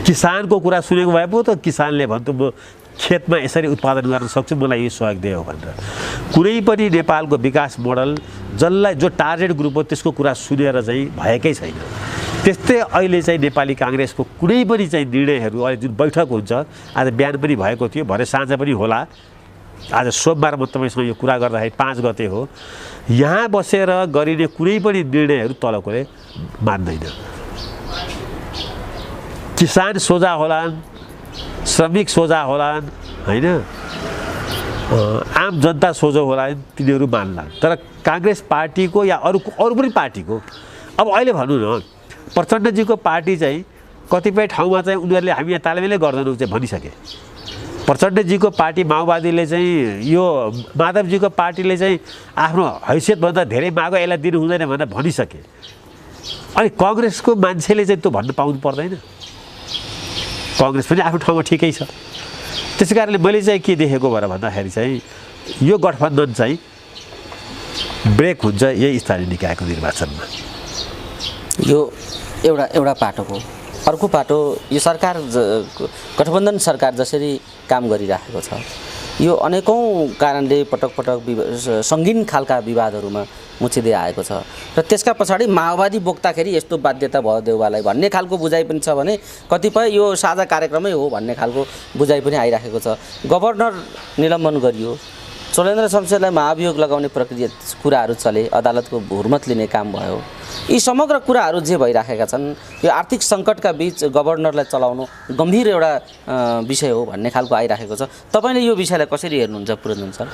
किसानको कुरा सुनेको भए पो त किसानले भन्थ्यो म खेतमा यसरी उत्पादन गर्न सक्छु, मलाई यो सहयोग दियो भनेर। कुनै पनि नेपालको विकास मोडल जसलाई जो टार्गेट ग्रुप हो त्यसको कुरा सुनेर चाहिँ भएकै छैन। त्यस्तै अहिले चाहिँ नेपाली काङ्ग्रेसको कुनै पनि चाहिँ निर्णयहरू अहिले जुन बैठक हुन्छ, आज बिहान पनि भएको थियो, भरे साँझ पनि होला, आज सोमबार म तपाईँसँग यो कुरा गर्दाखेरि 5 गते हो, यहाँ बसेर गरिने कुनै पनि निर्णयहरू तलकोले मान्दैन। किसान सोझा होलान्, श्रमिक सोझा होलान्, होइन, आम जनता सोझो होलान्, तिनीहरू मान्लान्। तर काङ्ग्रेस पार्टीको या अरू पनि पार्टीको, अब अहिले भनौँ न, प्रचण्डजीको पार्टी चाहिँ कतिपय ठाउँमा चाहिँ उनीहरूले हामी यहाँ तालमेलै गर्दैनौँ चाहिँ भनिसके। प्रचण्डजीको पार्टी माओवादीले चाहिँ यो माधवजीको पार्टीले चाहिँ आफ्नो हैसियतभन्दा धेरै मागो यसलाई दिनु हुँदैन भनेर भनिसके। अनि कङ्ग्रेसको मान्छेले चाहिँ त्यो भन्नु पाउनु पर्दैन। कङ्ग्रेस पनि आफ्नो ठाउँमा ठिकै छ। त्यसै कारणले मैले चाहिँ के देखेको भएर भन्दाखेरि चाहिँ यो गठबन्धन चाहिँ ब्रेक हुन्छ यही स्थानीय निकायको निर्वाचनमा। यो एउटा पाटो हो। अर्को पाटो यो सरकार गठबन्धन सरकार जसरी काम गरिराखेको छ, यो अनेकौँ कारणले पटक पटक सङ्गीन खालका विवादहरूमा मुछिँदै आएको छ र त्यसका पछाडि माओवादी बोक्दाखेरि यस्तो बाध्यता भयो देउवालाई भन्ने खालको बुझाइ पनि छ भने कतिपय यो साझा कार्यक्रमै हो भन्ने खालको बुझाइ पनि आइराखेको छ। गभर्नर निलम्बन गरियो, चोलेन्द्र शमशेरलाई महाभियोग लगाउने प्रक्रिया कुराहरू चले, अदालतको हुर्मत लिने काम भयो। यी समग्र कुराहरू जे भइराखेका छन्, यो आर्थिक सङ्कटका बीच गभर्नरलाई चलाउनु गम्भीर एउटा विषय हो भन्ने खालको आइराखेको छ। तपाईँले यो विषयलाई कसरी हेर्नुहुन्छ पुरञ्जन सर?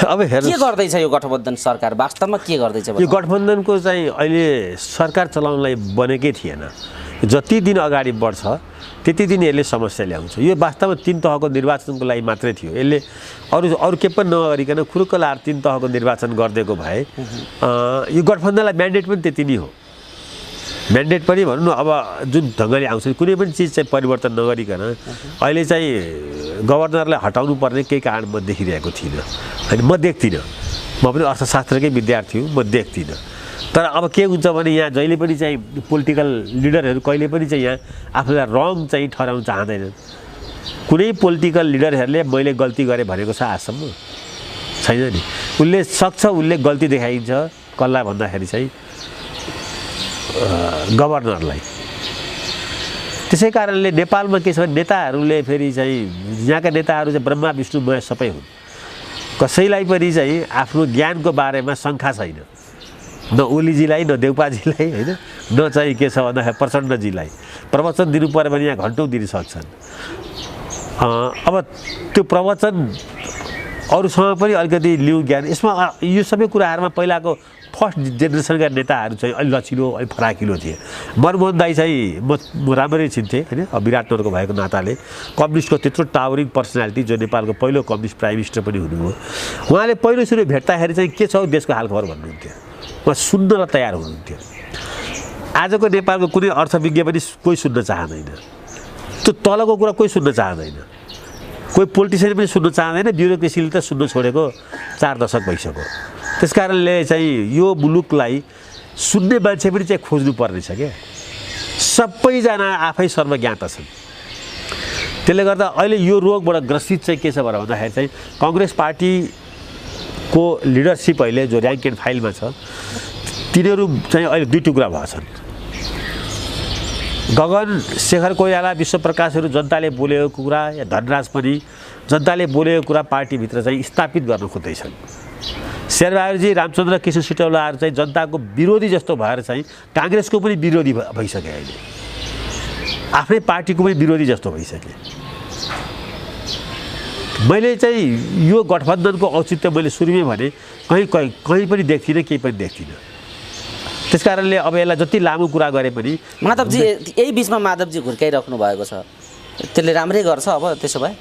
अब हेर्नु के गर्दैछ यो गठबन्धन सरकार, वास्तवमा के गर्दैछ? यो गठबन्धनको चाहिँ अहिले सरकार चलाउनलाई बनेकै थिएन। जति दिन अगाडि बढ्छ त्यति दिन यसले समस्या ल्याउँछ। यो वास्तवमा 3 तहको निर्वाचनको लागि मात्रै थियो। यसले अरू के पनि नगरिकन खुरुक्क लाएर 3 तहको निर्वाचन गरिदिएको भए यो गठबन्धनलाई म्यान्डेट पनि त्यति नै हो। म्यान्डेट पनि भनौँ न, अब जुन ढङ्गले आउँछ कुनै पनि चिज चाहिँ परिवर्तन नगरिकन अहिले चाहिँ गभर्नरलाई हटाउनु पर्ने केही कारण म देखिरहेको थिइनँ। होइन, म देख्दिनँ। म पनि अर्थशास्त्रकै विद्यार्थी हुँ, म देख्दिनँ। तर अब के हुन्छ भने यहाँ जहिले पनि चाहिँ पोलिटिकल लिडरहरू कहिले पनि चाहिँ यहाँ आफूलाई रङ चाहिँ ठहराउन चाहँदैनन्। कुनै पोलिटिकल लिडरहरूले मैले गल्ती गरेँ भनेको छ आजसम्म छैन नि। उसले सक्छ, उसले गल्ती देखाइन्छ कसलाई भन्दाखेरि चाहिँ गभर्नरलाई। त्यसै कारणले नेपालमा के छ भने नेताहरूले फेरि चाहिँ यहाँका नेताहरू चाहिँ ब्रह्मा विष्णु महेश सबै हुन्। कसैलाई पनि चाहिँ आफ्नो ज्ञानको बारेमा शङ्का छैन, न ओलीजीलाई, न देउपाजीलाई, होइन, न चाहिँ के छ भन्दाखेरि प्रचण्डजीलाई प्रवचन दिनु पऱ्यो भने यहाँ घन्टौँ दिन सक्छन्। अब त्यो प्रवचन अरूसँग पनि अलिकति लिउ ज्ञान। यसमा यो सबै कुराहरूमा पहिलाको फर्स्ट जेनेरेसनका नेताहरू चाहिँ अलि लचिलो, अलि फराकिलो थिए। मनमोहन दाई चाहिँ म राम्ररी चिन्थेँ, होइन, विराटनगरको भएको नाताले। कम्युनिस्टको त्यत्रो टावरिङ पर्सनालिटी, जो नेपालको पहिलो कम्युनिस्ट प्राइम मिनिस्टर पनि हुनुभयो। उहाँले पहिलो सुरु भेट्दाखेरि चाहिँ के छ देशको हालखबर भन्नुहुन्थ्यो, उहाँ सुन्नलाई तयार हुनुहुन्थ्यो। आजको नेपालको कुनै अर्थविज्ञ पनि कोही सुन्न चाहँदैन, त्यो तलको कुरा कोही सुन्न चाहँदैन, कोही पोलिटिसियन पनि सुन्न चाहँदैन। ब्युरोक्रेसीले त सुन्न छोडेको 4 दशक भइसक्यो। त्यस कारणले चाहिँ यो मुलुकलाई सुन्ने मान्छे पनि चाहिँ खोज्नु पर्ने छ क्या। सबैजना आफै सर्वज्ञाता छन्। त्यसले गर्दा अहिले यो रोगबाट ग्रसित चाहिँ के छ भनेर भन्दाखेरि चाहिँ काङ्ग्रेस पार्टीको लिडरसिप अहिले जो ऱ्याङ्क एन्ड फाइलमा छ, तिनीहरू चाहिँ अहिले 2 टुक्रा भएछन्। गगन शेखर कोइराला, विश्वप्रकाशहरू जनताले बोलेको कुरा, या धनराज पनि जनताले बोलेको कुरा पार्टीभित्र चाहिँ स्थापित गर्न खोज्दैछन्। शेरबहादुरजी, रामचन्द्र कृष्ण सिटौलाहरू चाहिँ जनताको विरोधी जस्तो भएर चाहिँ काङ्ग्रेसको पनि विरोधी भइसके। अहिले आफ्नै पार्टीको पनि विरोधी जस्तो भइसके। मैले चाहिँ यो गठबन्धनको औचित्य मैले सुरुमै भने कहीँ पनि देख्थिनँ, केही पनि देख्थिनँ। त्यस कारणले अब यसलाई जति लामो कुरा गरे पनि माधवजी यही बिचमा माधवजी घुर्काइराख्नु भएको छ, त्यसले राम्रै गर्छ। अब त्यसो भए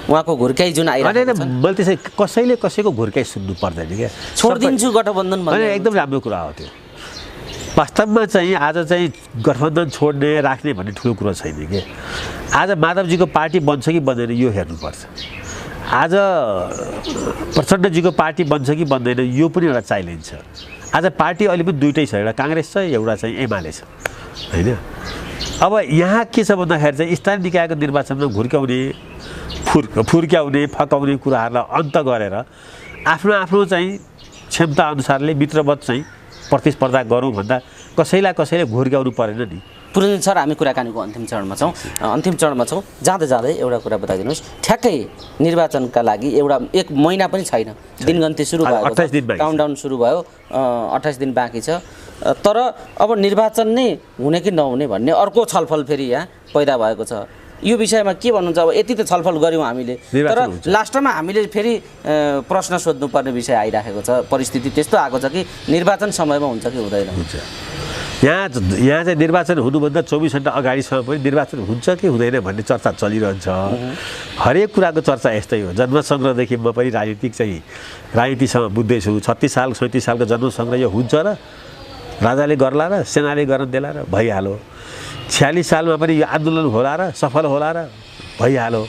उहाँको घुर्काइ जुन आइरहेको छ, मैले त्यसै कसैले कसैको घुर्काइ सुन्नु पर्दैन क्या। छोडिदिन्छु गठबन्धन भन्ने एकदम राम्रो कुरा हो त्यो। वास्तवमा चाहिँ आज चाहिँ गठबन्धन छोड्ने राख्ने भन्ने ठुलो कुरो छैन क्या। आज माधवजीको पार्टी बन्छ कि बन्दैन यो हेर्नुपर्छ। आज प्रचण्डजीको पार्टी बन्छ कि बन्दैन यो पनि एउटा च्यालेन्ज छ। आज पार्टी अहिले पनि 2टै छ, एउटा काङ्ग्रेस छ, एउटा चाहिँ एमाले छ, होइन। अब यहाँ के छ भन्दाखेरि चाहिँ स्थानीय निकायको निर्वाचनमा फुर्क्याउने फकाउने कुराहरूलाई अन्त गरेर आफ्नो आफ्नो चाहिँ क्षमता अनुसारले मित्रवत चाहिँ प्रतिस्पर्धा गरौँ भन्दा कसैले घुर्क्याउनु परेन नि। पुरञ्जन सर, हामी कुराकानीको अन्तिम चरणमा छौँ। जाँदै एउटा कुरा बताइदिनुहोस्, ठ्याक्कै निर्वाचनका लागि एउटा 1 महिना पनि छैन, दिनगन्ती सुरु भयो, 28 दिन बाँकी छ। काउन्टडाउन सुरु भयो, 28 दिन बाँकी छ। तर अब निर्वाचन नै हुने कि नहुने भन्ने अर्को छलफल फेरि यहाँ पैदा भएको छ। यो विषयमा के भन्नुहुन्छ? अब यति त छलफल गऱ्यौँ हामीले, तर लास्टमा हामीले फेरि प्रश्न सोध्नुपर्ने विषय आइराखेको छ। परिस्थिति त्यस्तो आएको छ कि निर्वाचन समयमा हुन्छ कि हुँदैन। यहाँ चाहिँ निर्वाचन हुनुभन्दा 24 घण्टा अगाडिसम्म पनि निर्वाचन हुन्छ कि हुँदैन भन्ने चर्चा चलिरहन्छ। हरेक कुराको चर्चा यस्तै हो। जन्मसङ्ग्रहदेखि म पनि राजनीतिसँग बुझ्दैछु। 36 साल 37 सालको जन्मसङ्ग्रह यो हुन्छ र राजाले गर्ला र सेनाले गर्न देला र भइहाल्यो। 46 सालमा पनि यो आन्दोलन होला र सफल होला र भइहाल्यो।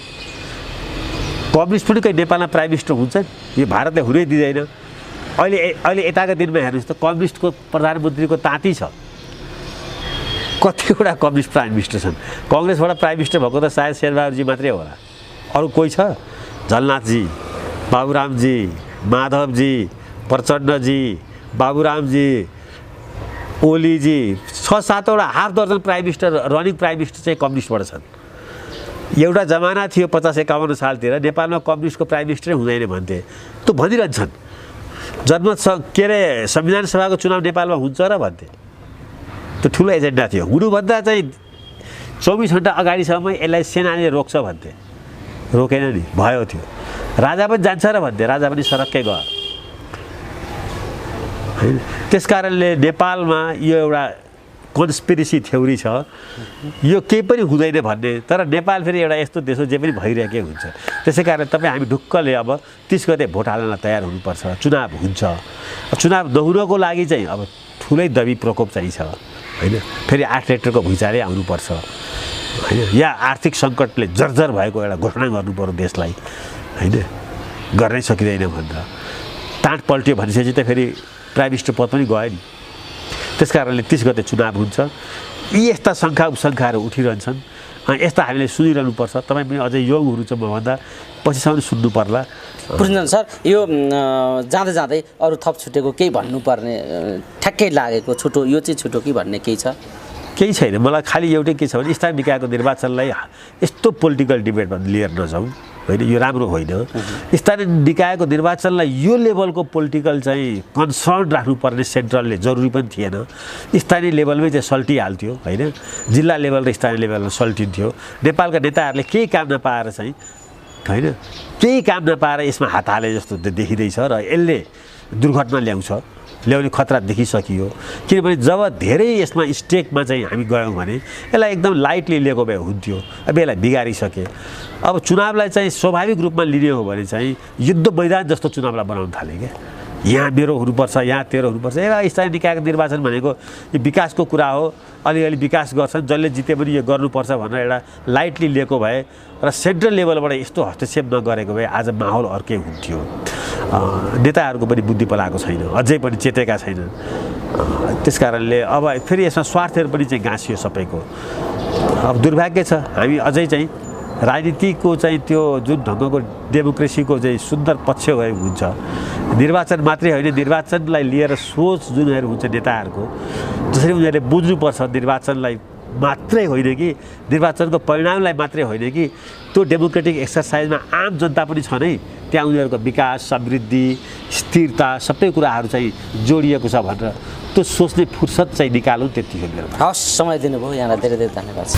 कम्युनिस्ट पनि कहीँ नेपालमा प्राइम मिनिस्टर हुन्छ, यो भारतले हुनै दिँदैन। अहिले यताको दिनमा हेर्नुहोस् त, कम्युनिस्टको प्रधानमन्त्रीको ताती छ। कतिवटा कम्युनिस्ट प्राइम मिनिस्टर छन्। कङ्ग्रेसबाट प्राइम मिनिस्टर भएको त सायद शेरबहादुरजी मात्रै होला, अरू कोही छ? झलनाथजी, बाबुरामजी, माधवजी, प्रचण्डजी, बाबुरामजी, ओलीजी, 6-7वटा हाफ दर्जन prime minister, running prime minister चाहिँ कम्युनिस्टबाट छन्। एउटा जमाना थियो 50-51 सालतिर नेपालमा कम्युनिस्टको प्राइम मिनिस्टरै हुँदैन भन्थे, त्यो भनिरहन्छन्। संविधान सभाको चुनाव नेपालमा हुन्छ र भन्थे, त्यो ठुलो एजेन्डा थियो। हुनुभन्दा चाहिँ 24 घण्टा अगाडिसम्म यसलाई सेनाले रोक्छ भन्थे, रोकेन नि, भयो थियो। राजा पनि जान्छ र भन्थे, राजा पनि सरक्कै गयो होइन। त्यस कारणले नेपालमा यो एउटा कन्स्पिरेसी थ्योरी छ, यो केही पनि हुँदैन भन्ने। तर नेपाल फेरि एउटा यस्तो देश हो जे पनि भइरहेकै हुन्छ। त्यसै कारण हामी ढुक्कले अब 30 गते भोट हाल्न तयार हुनुपर्छ। चुनाव हुन्छ, चुनाव नहुनको लागि चाहिँ अब ठुलै दबी प्रकोप चाहिन्छ होइन। फेरि 8 रेक्टरको भुइँचालै आउनुपर्छ होइन, या आर्थिक सङ्कटले जर्जर भएको एउटा घोषणा गर्नु पर्यो देशलाई होइन, गर्नै सकिँदैन भनेर टाँट पल्ट्यो भनेपछि त फेरि प्राइम मिनिस्टर पद पनि गयो नि। त्यस कारणले 30 गते चुनाव हुन्छ। यी यस्ता शङ्का उपशङ्काहरू उठिरहन्छन्, यस्ता हामीले सुनिरहनुपर्छ। तपाईँ पनि अझै योङ हुनुहुन्छ मभन्दा, पछिसम्म सुन्नु पर्ला। पुरञ्जन सर, यो जाँदै अरू थप छुटेको केही भन्नुपर्ने ठ्याक्कै लागेको छुटो, यो चाहिँ छुटो कि भन्ने केही छ? केही छैन। मलाई खालि एउटै के छ भने स्थानीय निकायको निर्वाचनलाई यस्तो पोलिटिकल डिबेटमा लिएर नजाउँ होइन, यो राम्रो होइन। स्थानीय निकायको निर्वाचनलाई यो लेभलको पोलिटिकल चाहिँ कन्सर्न राख्नुपर्ने सेन्ट्रलले जरुरी पनि थिएन। स्थानीय लेभलमै चाहिँ सल्टिहाल्थ्यो होइन, जिल्ला लेभल र स्थानीय लेभलमा सल्टिन्थ्यो। नेपालका नेताहरूले केही काम नपाएर चाहिँ होइन, केही काम नपाएर यसमा हात हाले जस्तो देखिँदैछ र यसले दुर्घटना ल्याउने खतरा देखिसकियो। किनभने जब धेरै यसमा स्टेकमा चाहिँ हामी गयौँ भने यसलाई एकदम लाइटली लिएको भए हुन्थ्यो, अब यसलाई बिगारिसके। अब चुनावलाई चाहिँ स्वाभाविक रूपमा लिने हो भने चाहिँ युद्ध मैदान जस्तो चुनावलाई बनाउन थाले क्या। यहाँ मेरो हुनुपर्छ, यहाँ तेरो हुनुपर्छ। एउटा स्थानीय निकायको निर्वाचन भनेको यो विकासको कुरा हो, अलिअलि विकास गर्छन्, जसले जिते पनि यो गर्नुपर्छ भनेर एउटा लाइटली लिएको भए र सेन्ट्रल लेभलबाट यस्तो हस्तक्षेप नगरेको भए आज माहौल अर्कै हुन्थ्यो। नेताहरूको पनि बुद्धि पलाएको छैन, अझै पनि चेतेका छैनन्। त्यस कारणले अब फेरि यसमा स्वार्थहरू पनि चाहिँ गाँसियो सबैको। अब दुर्भाग्य छ, हामी अझै चाहिँ राजनीतिको चाहिँ त्यो जुन ढङ्गको डेमोक्रेसीको चाहिँ सुन्दर पक्ष गएको हुन्छ, निर्वाचन मात्रै होइन, निर्वाचनलाई लिएर सोच जुनहरू हुन्छ नेताहरूको, जसरी उनीहरूले बुझ्नुपर्छ निर्वाचनलाई मात्रै होइन कि निर्वाचनको परिणामलाई मात्रै होइन कि त्यो डेमोक्रेटिक एक्सर्साइजमा आम जनता पनि छ नै, त्यहाँ उनीहरूको विकास, समृद्धि, स्थिरता सबै कुराहरू चाहिँ जोडिएको छ भनेर त्यो सोच्ने फुर्सद चाहिँ निकालौँ, त्यति हो मेरो। हवस्, समय दिनुभयो, यहाँलाई धेरै धेरै धन्यवाद छ।